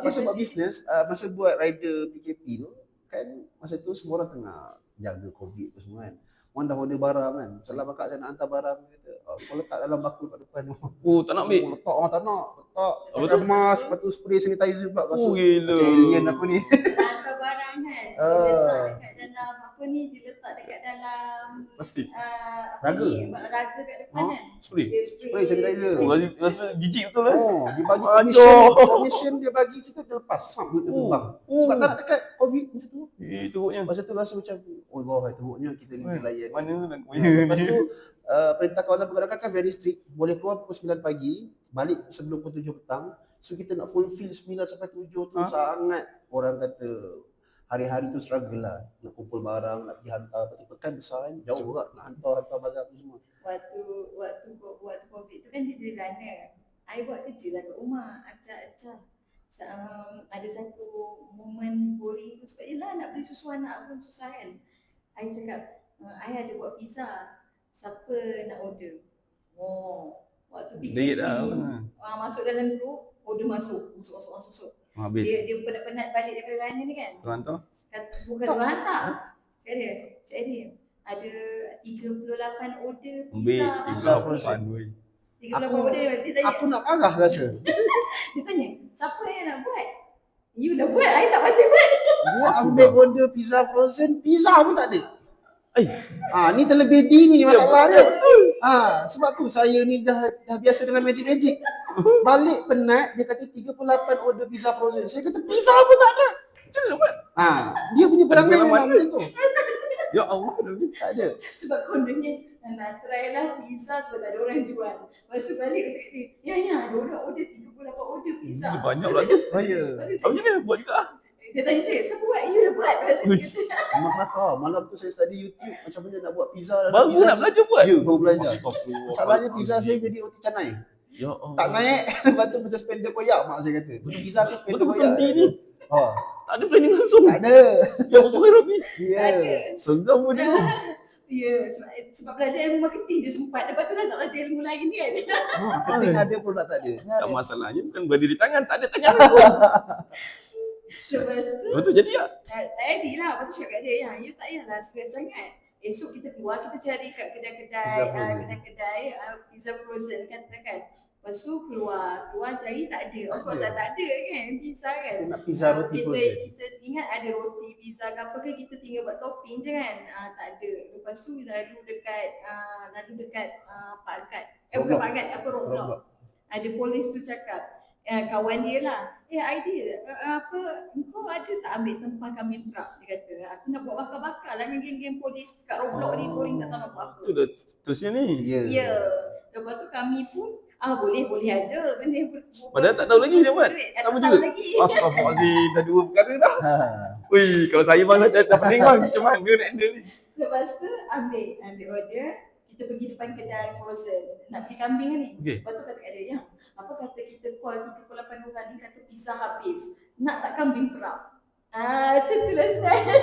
Masa buat bisnes, masa buat rider PKP tu kan, masa tu semua orang tengah jaga COVID tu semua kan. Orang dah order barang kan. Salah bakak saya nak hantar barang, kata, kau letak dalam bakul kat depan tu. Tak nak ambil. Letak orang tak nak. Letak pakai mask, lepas tu spray sanitizer pula basuh. Gila. Macam alien apa ni. Hantar barang kan. Dia letak dekat dalam dia letak dekat dalam Plastik. raga kat depan kan. Spray. Dia Spray sanitizer. Rasa jijik betul lah. Dia bagi commission dia bagi kita, dia lepas sap duit tu bang. Sebab tak nak dekat COVID macam tu. Teruknya. Masa tu rasa macam, oh Allah, teruknya kita ni layan. Mana nak Lepas tu perintah kawalan pergerakan kan very strict. Boleh keluar pukul 9 pagi, balik sebelum pukul 7 petang. So kita nak fulfill 9 sampai 7 tu sangat, orang kata hari-hari tu struggle lah. Nak kumpul barang, nak pergi hantar. Lepas tu Pekan besar kan, jauh juga nak hantar barang tu semua. Waktu COVID tu kan dia jadi runner. I buat kerja lah kat rumah, acak-acak. Ada satu momen boring tu sebab yelah nak beli susu anak pun susah kan. I cakap, I ada buat pizza. Siapa nak order? Oh, waktu Duit PKP, dah mana? masuk dalam group, order masuk. Habis. Dia penat-penat balik daripada mana ni kan? Tuan tu? Bukan tuan hantar. Cakap dia, ada 38 order Ambil pizza masuk. 38 weh. 38 order, dia tanya. Aku nak marah rasa. Dia tanya, siapa yang nak buat? You dah buat, I tak pandai buat. Dia ambil order pizza frozen, pizza pun tak ada. Eh, Ni terlebih dini masalah dia. Sebab tu saya ni dah biasa dengan magic. Balik penat, dia kata 38 order pizza frozen. Saya kata pizza pun tak ada. macam mana buat? Dia punya pelanggan pengalaman memang macam tu. Ya Allah. Tak ada. Sebab kononnya nak try lah pizza sebab tak ada orang jual. Lepas tu balik dia kata, ya ada orang order 38 order pizza. Dia banyak lagi. Oh ya. Macam mana buat juga? Dia tanya saya, siapa buat? You dah buat. Lepas tu dia Uish. kata, Malam tu saya study YouTube macam mana nak buat pizza. Baru Pizza nak belajar buat? Ya, baru belajar. Astagfirullah. Masalahnya pizza saya jadi roti canai. Ya Allah. Tak naik, lepas tu macam spender koyak mak saya kata. Betul pizza ke spender Betul-betul koyak. ni. Tak ada planning langsung. Tak ada. Ya Allah Rabbi. Ya. ada. Seram pun dia. Ya, sebab belajar ilmu marketing je sempat. Lepas tu tak belajar ilmu lain ni kan. Marketing ada produk tak ada. Tak masalahnya bukan berdiri tangan, tak ada tangan. Lepas tu, Betul jadi tak? tak jadi lah. Lepas tu cakap kat dia, you tak payahlah stres sangat. Esok kita keluar, kita cari kat kedai-kedai pizza frozen katakan. Lepas tu keluar cari tak ada. Of course tak ada kan pizza kan. Kita nak pizza roti frozen. Kita ingat ada roti pizza ke apa ke, kita tinggal buat topping je kan. Tak ada. Lepas tu lalu dekat Pak Agad. Bukan Pak Agad, Roblox. Ada polis tu cakap, kawan dia lah, idea kau ada tak ambil tempat kami truck? Dia kata, aku nak buat bakar-bakar lah dengan geng-geng polis kat Roblox ni, boring tak tahu nak buat apa. Itu dah terusnya ni. Ya. Lepas tu kami pun boleh aja benda Padahal tak tahu lagi dia buat. Sama tak juga. tahu lagi. Astagfirullahaladzim, dah dua perkara dah. Wih, kalau saya bang saya dah pening bang. Macam mana nak handle ni? Lepas tu ambil order, kita pergi depan kedai frozen nak beli kambing ni. Okey. Lepas tu kata kat dia, yang apa kata kita call 38 orang ni kata pizza habis, nak tak kambing perap? Macam tu lah style.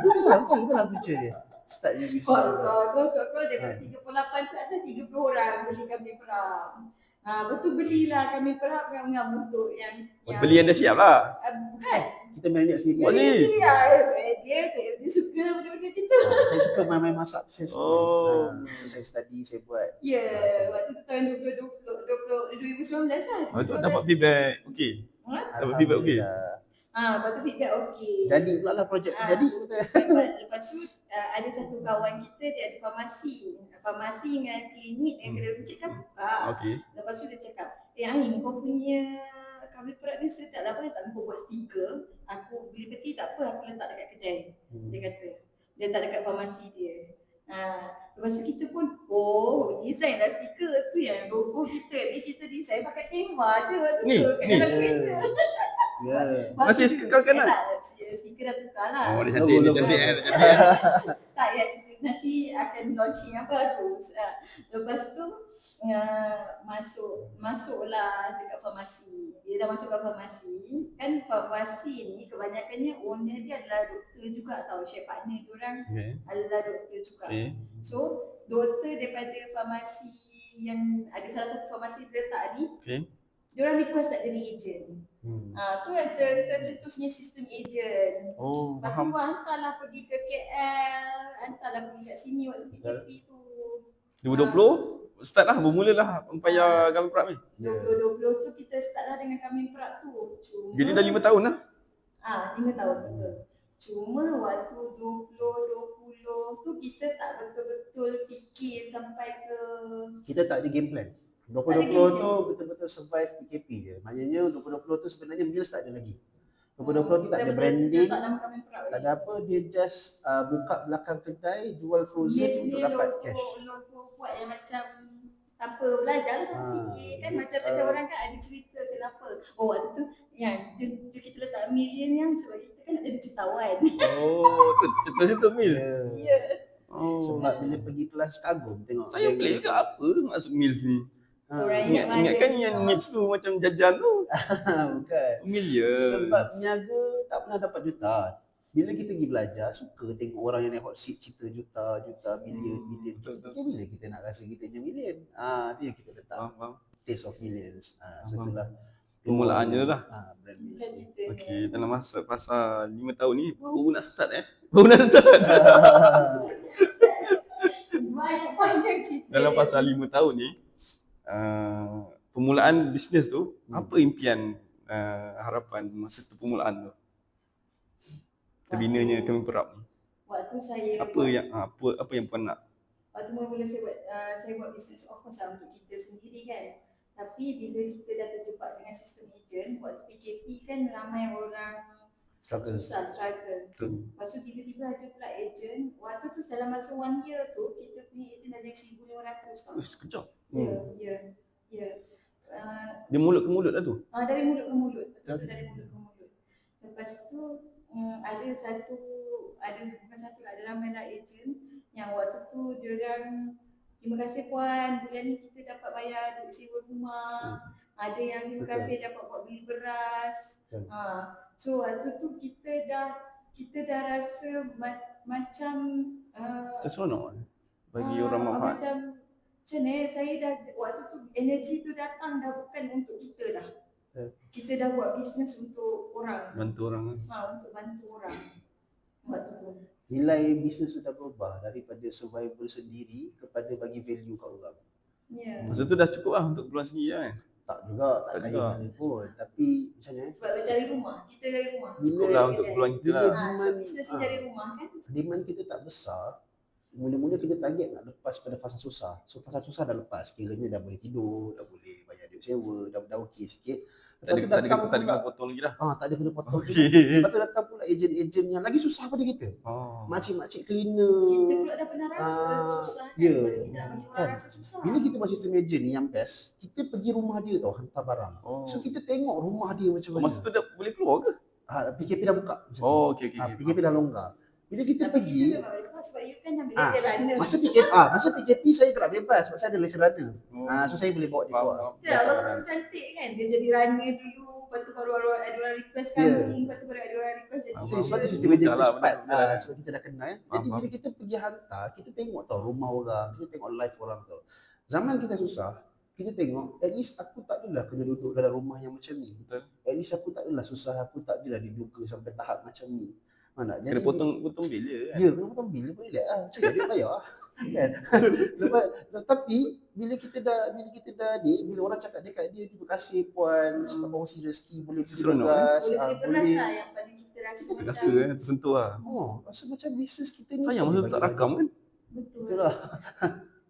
Betul lah future dia. Start dia bisnes. Kau daripada 38 tu ada 30 orang beli kambing perap. Lepas tu belilah kambing perap dengan untuk yang Beli yang dah siap lah. bukan. Kita marinate sendiri. Buat ni. Dia suka benda-benda kita. Saya suka main-main masak. Saya suka. Oh. So saya study, saya buat. Ya, waktu tu tahun 2019 lah. Lepas tu dapat feedback. Okey. Dapat feedback okey. Alhamdulillah. Lepas tu feedback okey. Jadi pula lah projek tu jadi. Lepas tu ada satu kawan kita, dia ada farmasi dengan klinik yang kedai runcit kan buka. Okey. Lepas tu dia cakap, Ain kau punya kambing perap ni sedap lah, boleh tak kau buat stiker? Aku beli peti tak apa, aku letak dekat kedai. Dia kata, dia letak dekat farmasi dia. Lepas tu kita pun, design lah stiker tu yang logo kita ni, kita design pakai Canva je tu Ni, kat ni. dalam kereta. Ya. Masih kekalkan lah? Stiker dah tukar lah. Oh, dia cantik, dia Logo, cantik. logo. Dia cantik. Tak, nanti akan launching yang baru. Lepas tu masuklah dekat farmasi. Dia dah masuk ke farmasi. Kan farmasi ni kebanyakannya owner dia adalah doktor juga tau. Share partner diorang Okey. adalah doktor juga. Okey. So doktor daripada farmasi yang ada salah satu farmasi letak ni, Okey. diorang request nak jadi ejen. Tu yang tercetusnya sistem ejen. Oh, Lepas tu faham. hantarlah pergi ke KL, hantarlah pergi kat sini waktu PKP tu. 2020 start lah, bermulalah empayar kami perap ni. 2020 tu kita start lah dengan kambing perap tu. Jadi dah 5 tahun lah. 5 tahun betul. Cuma waktu 2020 tu kita tak betul-betul fikir sampai ke Kita tak ada game plan. Tak ada 2020 game plan. tu betul-betul survive PKP je. Maknanya 2020 tu sebenarnya Meals tak ada lagi. 2020 kita tak ada branding, tak nama kambing perap tak ada apa, dia just buka belakang kedai, jual frozen Yes, untuk dia dapat logo, cash. logo buat yang macam tanpa belajar lah tak fikir kan macam orang kan ada cerita kenapa. Waktu tu yang kita letak million yang sebab kita kan ada jutawan. Oh, contohnya tu Mil. Ya. Oh. Sebab bila pergi kelas kagum tengok. Saya pelik juga apa maksud Mil ni. Orang yang Ingatkan ada yang nips tu macam jajan tu. Bukan. Million. Sebab niaga tak pernah dapat juta. Bila kita pergi belajar, suka tengok orang yang naik hot seat cerita juta, bilion. Betul, Kita bila kita nak rasa kita punya million? Itu yang kita letak. Faham. Taste of millions. So Faham. itulah Permulaannya lah. Brand Bukan Mist ni. cerita. Okey, dalam masa pasal 5 tahun ni baru nak start Baru nak start. Banyak panjang cerita. Dalam pasal 5 tahun ni permulaan bisnes tu, apa impian harapan masa tu permulaan tu? Terbinanya Kemenperap ni. Waktu saya Apa yang puan nak? waktu mula-mula saya buat bisnes, of course lah untuk kita sendiri kan. Tapi bila kita dah terjebak dengan sistem ejen, waktu PKP kan ramai orang Struggle. struggle. Betul. Lepas tu tiba-tiba ada pula ejen. Waktu tu dalam masa 1 year tu, kita punya ejen dah jadi 1,500 tau. Sekejap. Ya. Dia mulut ke mulut lah tu. Dari mulut ke mulut. Betul, dari mulut ke mulut. Lepas tu ada ramai lah ejen yang waktu tu diorang, terima kasih puan, bulan ni kita dapat bayar duit sewa rumah. Ada yang terima Betul. kasih dapat buat beli beras. Betul. So waktu tu kita dah rasa macam Terseronok bagi orang manfaat. Macam ni, saya dah waktu tu energi tu datang dah bukan untuk kita dah. Kita dah buat bisnes untuk orang. Bantu orang. Untuk bantu orang. Waktu tu. Nilai bisnes sudah berubah daripada survival sendiri kepada bagi value kat orang. Ya. Masa tu dah cukup lah untuk keluar sendiri kan. Tak juga, tak Tak kaya juga. mana pun. Tapi macam mana? Sebab dari rumah, kita dari rumah. Cukup lah untuk keluar kita lah. So bisnes ni dari rumah kan. Demand kita tak besar. Mula-mula kita target nak lepas pada fasa susah. So fasa susah dah lepas. Kiranya dah boleh tidur, dah boleh bayar duit sewa, dah okey sikit. Tak ada kena potong lagi dah. Tak ada kena potong. Okey. Lepas tu datang pula ejen-ejen yang lagi susah pada kita. Makcik-makcik cleaner. Kita pula dah pernah rasa susah kan. ya. Kita nak bagi orang Kan? rasa susah. Bila kita buat sistem ejen ni yang best, kita pergi rumah dia tau, hantar barang. So kita tengok rumah dia macam mana. Masa tu dah boleh keluar ke? PKP dah buka. macam tu. Okey. PKP dah longgar. Bila kita Tapi pergi, kita memang boleh keluar sebab you kan ambil lesen runner. masa PKP saya tak bebas sebab saya ada lesen runner. So saya boleh bawa dia keluar. Betul, Allah rasa cantik kan. Dia jadi runner dulu, lepas tu baru ada orang request Ya. kami, lepas tu baru ada orang request jadi. Sebab tu sistem ejen Betul lah, cepat. betul. Sebab kita dah kenal. Jadi Faham. bila kita pergi hantar, kita tengok tau rumah orang, kita tengok life orang tau. Zaman kita susah, kita tengok at least aku tak adalah kena duduk dalam rumah yang macam ni. Betul. At least aku tak adalah susah, aku tak adalah diduga sampai tahap macam ni. Mana? Kena potong bil je kan. Ya, kena potong bil boleh tak? Macam mana dia bayar kan? Tapi bila kita dah ni, bila orang cakap dekat dia terima kasih puan, sebab kongsi rezeki boleh beli Seronok, beras, Boleh beli beras lah yang paling kita rasa Kita macam. rasa tersentuh lah. rasa macam bisnes kita ni. Sayang masa tu tak rakam kan. Betul. Betul lah.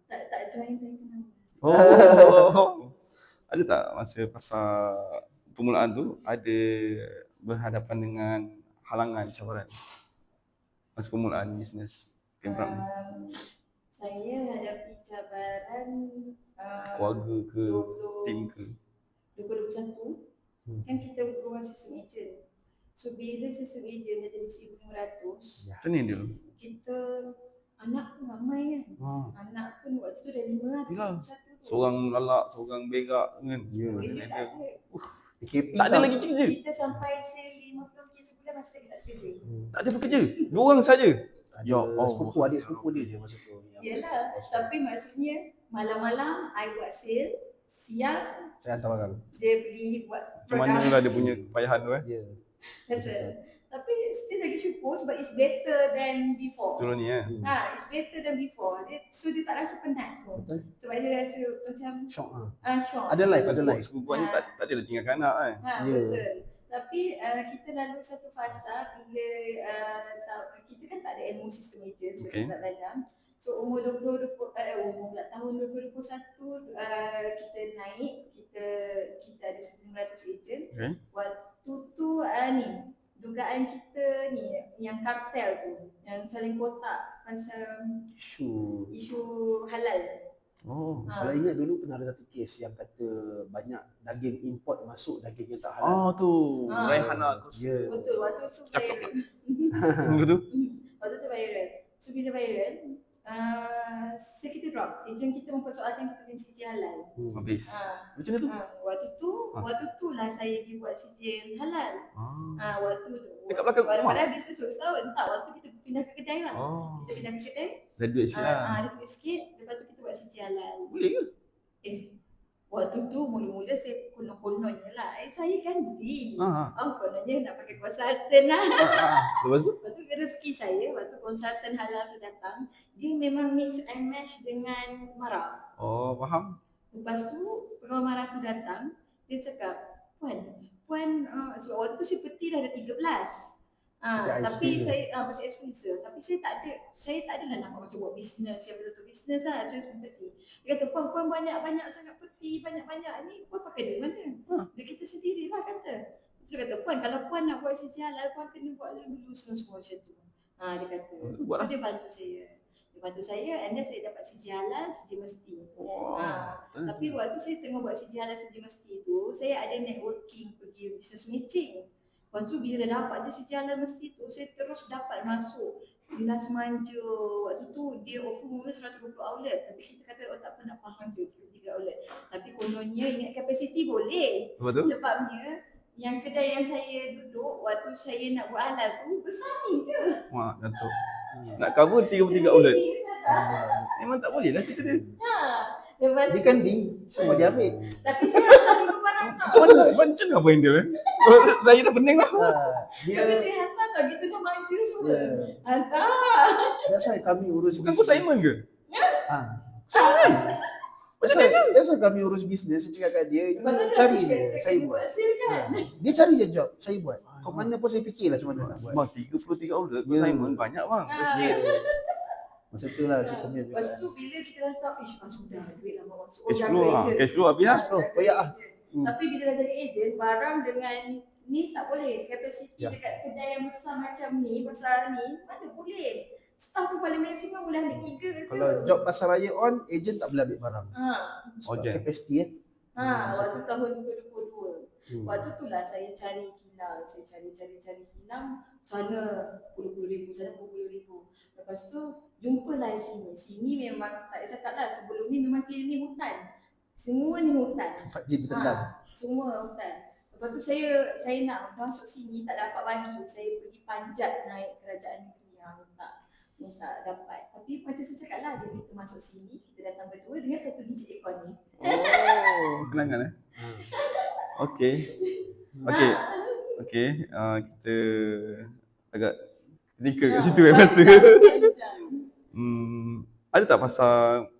Tak join Titan. Ada tak masa pasal permulaan tu ada berhadapan dengan halangan, cabaran masa permulaan bisnes Kemenperap ni? Saya hadapi cabaran Keluarga ke, 20 tim ke? 2021 kan kita berhubungan sistem ejen. So bila sistem ejen dah jadi 1,500, Macam ni dia? kita anak pun ramai kan. Anak pun waktu tu dah 5 lah. Yelah. 21 tu. Seorang lalak, seorang berak kan. Ya. Kerja tak ada. PKP Tak ada lagi kerja. Kita sampai 50 kes sebulan masih lagi tak kerja. Tak ada pekerja. 2 orang saja. Ada Ya Allah. sepupu, adik sepupu dia je masa tu. Yelah, tapi maksudnya malam-malam I buat sale, siang Saya hantar barang. dia beli buat Macam mana lah dia punya kepayahan tu Ya. Betul. Tapi still lagi syukur sebab it's better than before. Betul ni It's better than before. So dia tak rasa penat tu. Betul. Sebab dia rasa macam Syok ah. shock. Ada life, ada life. Sepupuan ni tak ada tinggalkan anak kan. Ya. Betul. Tapi kita lalu satu fasa bila kita kan tak ada ilmu sistem ejen sebab Okay. kita tak belajar. So umur tahun 2021 kita naik, kita ada 1,500 ejen. Okay. Waktu tu dugaan kita ni yang kartel tu, yang saling kotak pasal isu halal. Kalau ingat dulu pernah ada satu kes yang kata banyak daging import masuk, daging yang tak halal. Tu Raihana. Ya. Betul, waktu tu Cakap viral. Betul. Waktu tu viral. So bila viral, so kita drop. Ejen kita mempersoalkan kita punya CC halal. Habis. Macam mana tu? Waktu waktu tu lah saya pergi buat sijil halal. Waktu tu. Dekat belakang rumah? Padahal bisnes baru setahun. Tak, waktu tu kita pindah ke kedai lah. Kita pindah ke kedai. Ada duit sikit lah. Ada duit sikit. Lepas tu kita buat sijil halal. Boleh ke? Waktu tu mula-mula saya konon-kononnya lah. Saya kan deal. Kononnya nak pakai konsultan lah. Lepas tu? Lepas tu rezeki saya, waktu konsultan halal tu datang, dia memang mix and match dengan Mara. Faham. Lepas tu pegawai Mara tu datang, dia cakap, Puan, sebab waktu tu saya peti dah ada 13. Tapi saya pakai ice freezer. Tapi saya tak ada lah nak macam buat bisnes yang betul-betul bisnes lah. Saya cuma peti. Dia kata, puan banyak-banyak sangat peti, banyak-banyak ni puan pakai dari mana? Duit kita sendiri lah kata. Dia kata, puan kalau puan nak buat sijil halal, puan kena buat dulu semua macam tu. Dia kata, dia bantu saya. Dia bantu saya and then saya dapat sijil halal, sijil mesti. Tapi waktu saya tengah buat sijil halal, sijil mesti tu, saya ada networking pergi business meeting. Lepas tu bila dah dapat je sijil halal mesti tu, saya terus dapat masuk Villa Semanja. Waktu tu dia offer mula 120 outlet. Tapi kita kata tak apa nak faham je 3 outlet. Tapi kononnya ingat kapasiti boleh. Betul? Sebabnya yang kedai yang saya duduk waktu saya nak buat halal tu besar ni je. Wah, Datuk. Nak cover 33 outlet. Memang tak boleh lah cerita dia. Lepas Dia kan semua dia ambil. tapi saya hantar dulu barang tau. Macam mana apa yang dia? Saya dah pening lah. Tapi saya hantar tau, gitu kan manja semua. Hantar. That's why kami urus Bukan kau Simon ke? That's why kami urus bisnes. Saya cakap kat dia, you cari je, saya buat. Dia cari je job, saya buat. Kau mana pun saya fikirlah macam mana nak buat. 33 outlet kau Simon banyak bang. Rezeki. Masa tu lah kita punya juga. Lepas tu bila kita dah tahu, sudah duit lama masuk. Cash flow habis lah. Koyak lah. Tapi bila dah jadi ejen, barang dengan ni tak boleh. Kapasiti Ya. dekat kedai yang besar macam ni, besar ni, mana boleh. Staff pun paling maksimum boleh ambil 3 je. Kalau job pasar raya on, ejen tak boleh ambil barang. Sebab Okey. kapasiti Waktu tahun 2022. Waktu tu lah saya cari kilang. Saya cari kilang. Sana puluh-puluh ribu, sana puluh-puluh ribu. Lepas tu jumpalah sini. Sini memang tak payah cakap lah. Sebelum ni memang kira ni hutan. Semua ni hutan. 4G bertendang. Semua hutan. Lepas tu saya nak masuk sini tak dapat bagi. Saya pergi panjat naik kerajaan negeri yang minta dapat. Tapi macam saya cakap lah, bila kita masuk sini, kita datang berdua dengan 1 biji ekor ni. Kenangan Okey. Kita agak ketika kat situ rasa. Ada tak pasal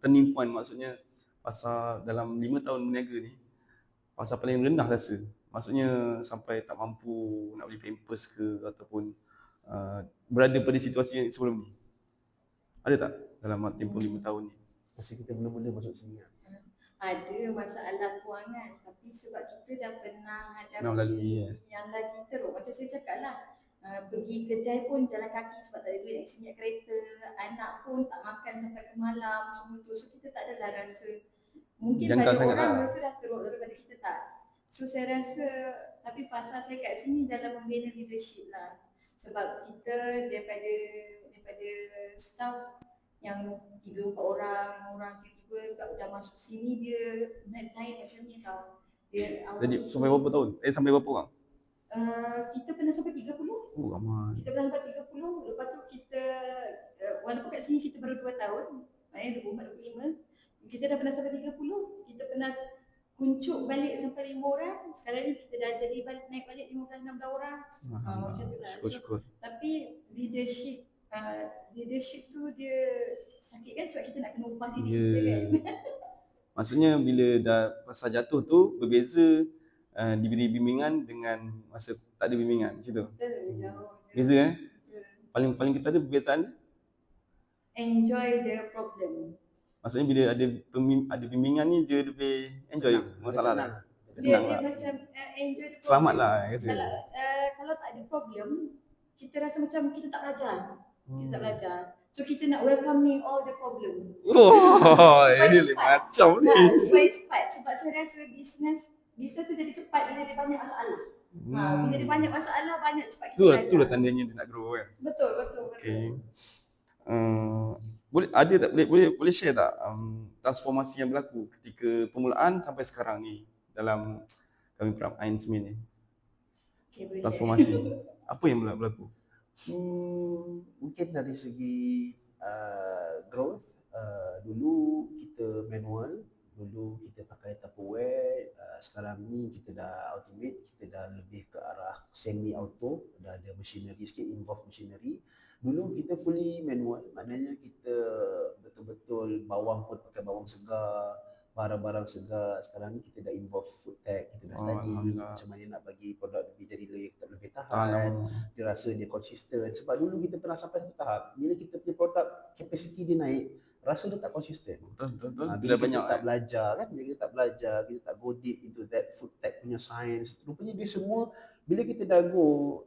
turning point, maksudnya pasal dalam 5 tahun berniaga ni, pasal paling rendah rasa? Maksudnya sampai tak mampu nak beli pampers ke ataupun berada pada situasi yang sebelum ni. Ada tak dalam tempoh 5 tahun ni? Masa kita mula-mula masuk sini lah. Ada masalah kewangan, tapi sebab kita dah pernah hadapi melalui, yang lagi teruk. Macam saya cakap lah, pergi kedai pun jalan kaki sebab tak ada duit nak isi minyak kereta, anak pun tak makan sampai ke malam, semua tu. So kita tak adalah rasa, mungkin Jangka bagi orang sangat lah. mereka dah teruk daripada kita tak. So saya rasa, tapi fasa saya kat sini dalam membina leadership lah. Sebab kita daripada staff yang 3-4 orang tiba-tiba dah masuk sini, dia naik macam ni tau. Dia Jadi sampai berapa tahun? Sampai berapa orang? Kita pernah sampai 30. Ramai. Kita pernah sampai 30. Lepas tu kita walaupun kat sini kita baru 2 tahun, maknanya 24, 25, kita dah pernah sampai 30. Kita pernah kuncup balik sampai 5 orang. Sekarang ni kita dah jadi naik balik 15-16 orang. Macam tu lah. Syukur. Tapi leadership tu dia sakit kan, sebab kita nak kena ubah diri kita kan. Maksudnya bila dah pasal jatuh tu berbeza diberi bimbingan dengan masa tak ada bimbingan macam tu. Betul, jauh. Beza paling kita ada perbezaan. Enjoy the problem. Maksudnya bila ada bimbingan ni dia lebih enjoy masalah lah. Dia Tenang lah. macam enjoy the problem. Selamat lah rasa. Kalau tak ada problem, kita rasa macam kita tak belajar. Kita tak belajar. So kita nak welcoming all the problem. Ini macam ni. Supaya cepat. Sebab saya rasa bisnes tu jadi cepat bila dia banyak masalah. Bila dia banyak masalah, banyak cepat kita belajar. Itulah tandanya dia nak grow kan. Betul. Okay. Boleh share tak transformasi yang berlaku ketika permulaan sampai sekarang ni? dalam kami Prime Ainsmi ni? Okay, boleh share. Transformasi. Apa yang berlaku? Mungkin dari segi growth, dulu kita manual, dulu kita pakai Tupperware, sekarang ni kita dah automate, kita dah lebih ke arah semi auto, dah ada machinery sikit, involve machinery. Dulu kita fully manual, maknanya kita betul-betul bawang pun pakai bawang segar, barang-barang segar. Sekarang ni kita dah involve food tech, kita dah study macam mana nak bagi produk lebih jadi lebih tahan, dia rasa dia konsisten. Sebab dulu kita pernah sampai satu tahap, bila kita punya produk capacity dia naik, rasa dia tak konsisten. Betul. Bila kita tak belajar kan, bila kita tak belajar, kita tak go deep into that food tech punya science, rupanya dia semua, bila kita dah go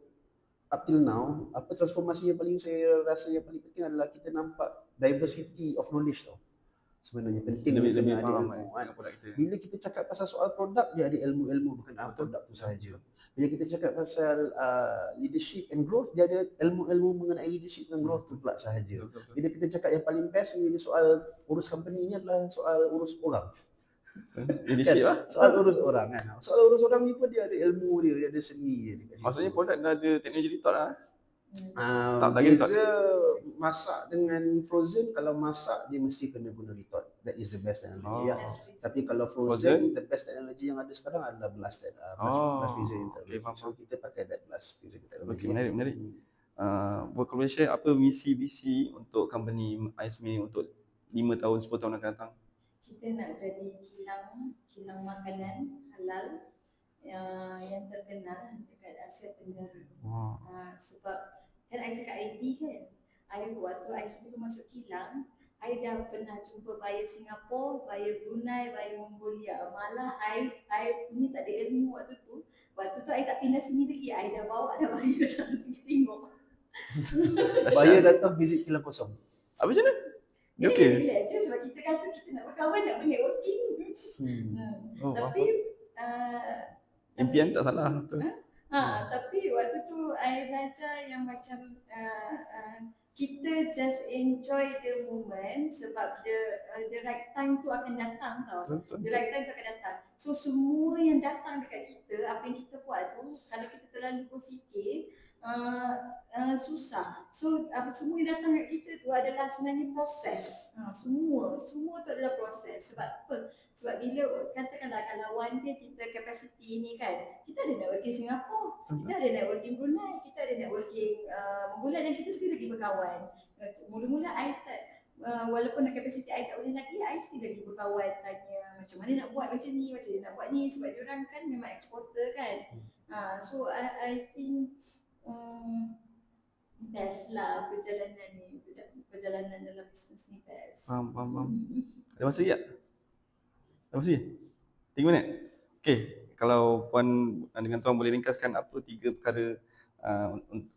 up till now, apa transformasi yang paling saya rasa yang paling penting adalah kita nampak diversity of knowledge tau. Sebenarnya penting lebih kena ada faham ilmu kan kan. produk kita. Bila kita cakap pasal soal produk, dia ada ilmu-ilmu berkenaan produk tu sahaja. Bila kita cakap pasal leadership and growth, dia ada ilmu-ilmu mengenai leadership dan growth tu pula sahaja. Bila kita cakap yang paling best ni soal urus company ni adalah soal urus orang. Leadership lah. Soal urus orang kan. Soal urus orang ni pun dia ada ilmu dia ada seni dia dekat situ. Maksudnya produk dah ada teknologi lipat lah. Tak Beza masak dengan frozen, kalau masak dia mesti kena guna retort. That is the best technology ya. Tapi kalau frozen, the best technology yang ada sekarang adalah blast freezer technology. So kita pakai that blast freezer technology. Okay, menarik. Boleh share apa misi-visi untuk company Ainsmi untuk 5 tahun, 10 tahun akan datang? Kita nak jadi kilang makanan halal yang terkenal dekat Asia Tenggara. Sebab kan I cakap ID kan, waktu I sebelum masuk kilang, I dah pernah jumpa buyer Singapura, buyer Brunei, buyer Mongolia. Malah I ni tak ada ilmu waktu tu. Waktu tu I tak pindah sini lagi, I dah bawa dah buyer datang tengok. Buyer datang visit kilang kosong. Apa macam mana? Dia Okay. relax je sebab kita rasa kita nak berkawan, nak networking. Tapi impian tak salah. Betul. Tapi waktu tu I belajar yang macam kita just enjoy the moment sebab the right time tu akan datang tau. The right time tu akan datang. So semua yang datang dekat kita, apa yang kita buat tu, kalau kita terlalu berfikir susah. So semua yang datang kat kita tu adalah sebenarnya proses. Semua tu adalah proses. Sebab apa? Sebab bila katakanlah kalau one day kita capacity ni kan, kita ada networking Singapura, kita ada networking Brunei, kita ada networking Mongolia, dan kita still lagi berkawan. Mula-mula I start walaupun capacity I tak boleh lagi, I still lagi berkawan, tanya macam mana nak buat macam ni, macam mana nak buat ni, sebab diorang kan memang exporter kan. So I think best lah perjalanan ni, perjalanan dalam bisnes ni best. Faham. Ada masa tak? Ada masa? 3 minit? Okay, kalau puan dengan tuan boleh ringkaskan apa 3 perkara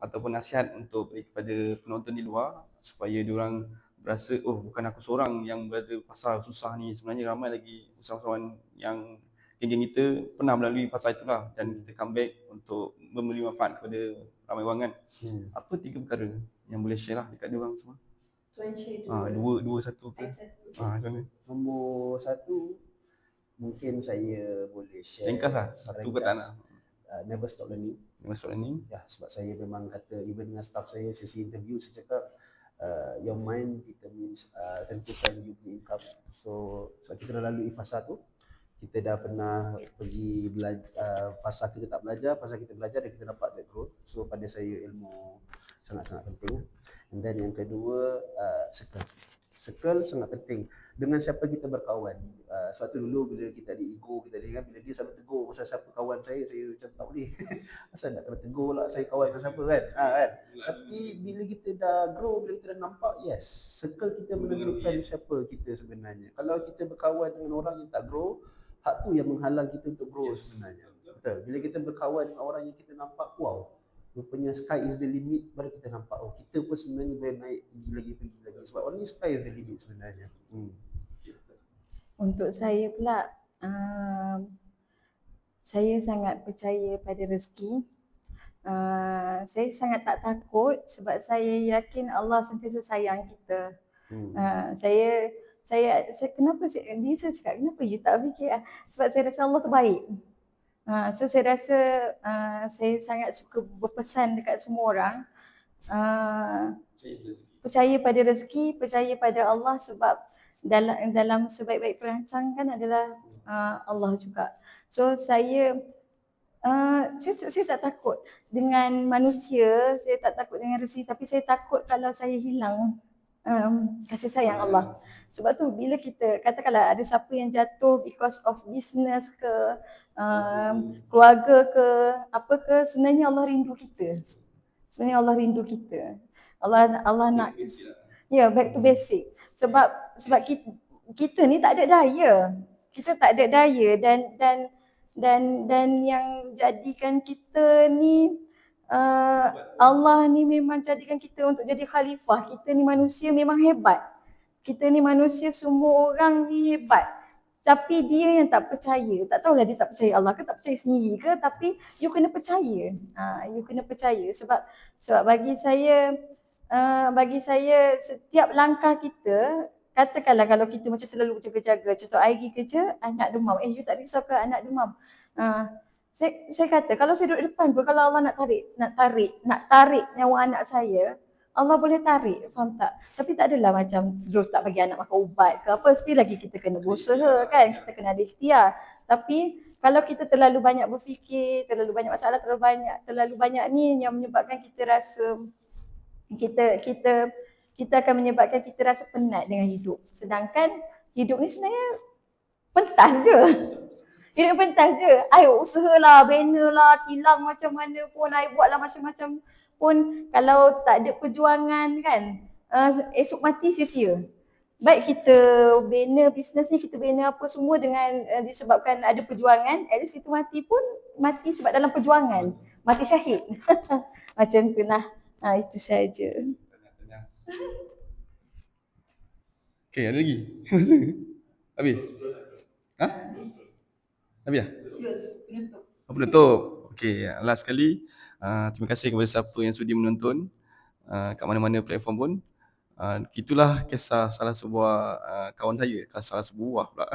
ataupun nasihat untuk beri kepada penonton di luar supaya diorang berasa, oh bukan aku seorang yang berada pasal susah ni, sebenarnya ramai lagi usahawan yang geng-geng kita pernah melalui fasa itulah dan kita comeback untuk memberi manfaat kepada ramai orang kan. Apa 3 perkara yang boleh share lah dekat diorang semua? Tuan share dua satu ke? Macam mana? Nombor 1 mungkin saya boleh share. Ringkas lah, satu perkataan. Never stop learning. Never stop learning. Ya, sebab saya memang kata, even dengan staff saya, sesi interview saya cakap your mind determines tentukan you punya income. So kita dah lalui fasa tu, kita dah pernah pergi belajar, fasa kita tak belajar, fasa kita belajar dan kita dapat that growth. So pada saya ilmu sangat-sangat penting. And then yang kedua, circle sangat penting. Dengan siapa kita berkawan. Sebab tu dulu bila kita ada ego, kita ada bila dia selalu tegur pasal siapa kawan saya macam tak boleh. Asal nak kena tegur lah saya kawan dengan siapa kan. Kan. Tapi bila kita dah grow, bila kita dah nampak, yes, circle kita menentukan siapa kita sebenarnya. Kalau kita berkawan dengan orang yang tak grow, hak tu yang menghalang kita untuk grow sebenarnya. Betul. Bila kita berkawan dengan orang yang kita nampak, wow, rupanya sky is the limit, baru kita nampak, oh kita pun sebenarnya boleh naik pergi lagi. Sebab only sky is the limit sebenarnya. Untuk saya pula, saya sangat percaya pada rezeki. Saya sangat tak takut sebab saya yakin Allah sentiasa sayang kita. saya cakap kenapa you tak fikir, sebab saya rasa Allah terbaik. So saya rasa saya sangat suka berpesan dekat semua orang, percaya pada rezeki, percaya pada Allah, sebab dalam sebaik-baik perancangan adalah Allah juga. So saya tak takut dengan manusia, saya tak takut dengan rezeki, tapi saya takut kalau saya hilang kasih sayang Allah. Sebab tu bila kita katakanlah ada siapa yang jatuh because of business ke, keluarga ke, apa ke, sebenarnya Allah rindu kita. Sebenarnya Allah rindu kita. Allah nak, back to basic. Sebab kita ni tak ada daya. Kita tak ada daya, dan yang jadikan kita ni Allah ni memang jadikan kita untuk jadi khalifah. Kita ni manusia memang hebat. Kita ni manusia, semua orang ni hebat. Tapi dia yang tak percaya. Tak tahulah dia tak percaya Allah ke, tak percaya sendiri ke, tapi you kena percaya. You kena percaya sebab bagi saya setiap langkah kita, katakanlah kalau kita macam terlalu berjaga-jaga, contoh I pergi kerja, anak demam. You tak risau ke anak demam? Saya kata kalau saya duduk depan pun, kalau Allah nak tarik nyawa anak saya, Allah boleh tarik, faham tak? Tapi tak adalah macam terus tak bagi anak makan ubat ke apa, still lagi kita kena berusaha kan, kita kena ada ikhtiar. Tapi kalau kita terlalu banyak berfikir, terlalu banyak masalah, terlalu banyak ni yang menyebabkan kita rasa kita akan menyebabkan kita rasa penat dengan hidup. Sedangkan hidup ni sebenarnya pentas je. Hidup pentas je. I usahalah, banner lah, tilang macam mana pun, I buatlah macam-macam pun, kalau tak ada perjuangan kan, esok mati sia-sia. Baik kita banner bisnes ni, kita banner apa semua dengan disebabkan ada perjuangan, at least kita mati pun mati sebab dalam perjuangan. Mati syahid. Macam tu lah. Itu saja. Tenang. Okay, ada lagi? Habis? Habis dah? Penutup. Okay, last sekali. Terima kasih kepada siapa yang sudi menonton kat mana-mana platform pun. Itulah kisah salah sebuah kawan saya, salah sebuah pula.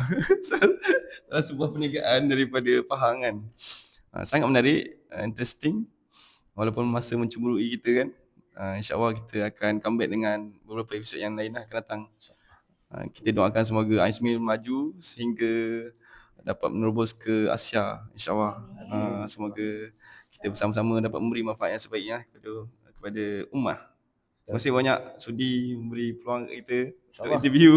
salah sebuah perniagaan daripada Pahang kan. Sangat menarik, interesting. Walaupun masa mencemburui kita kan. InsyaAllah kita akan comeback dengan beberapa episod yang lain akan datang. Kita doakan semoga Aismil maju sehingga dapat menerobos ke Asia, InsyaAllah. Semoga kita bersama-sama dapat memberi manfaat yang sebaiknya kepada ummah. Terima kasih banyak sudi memberi peluang kita untuk interview.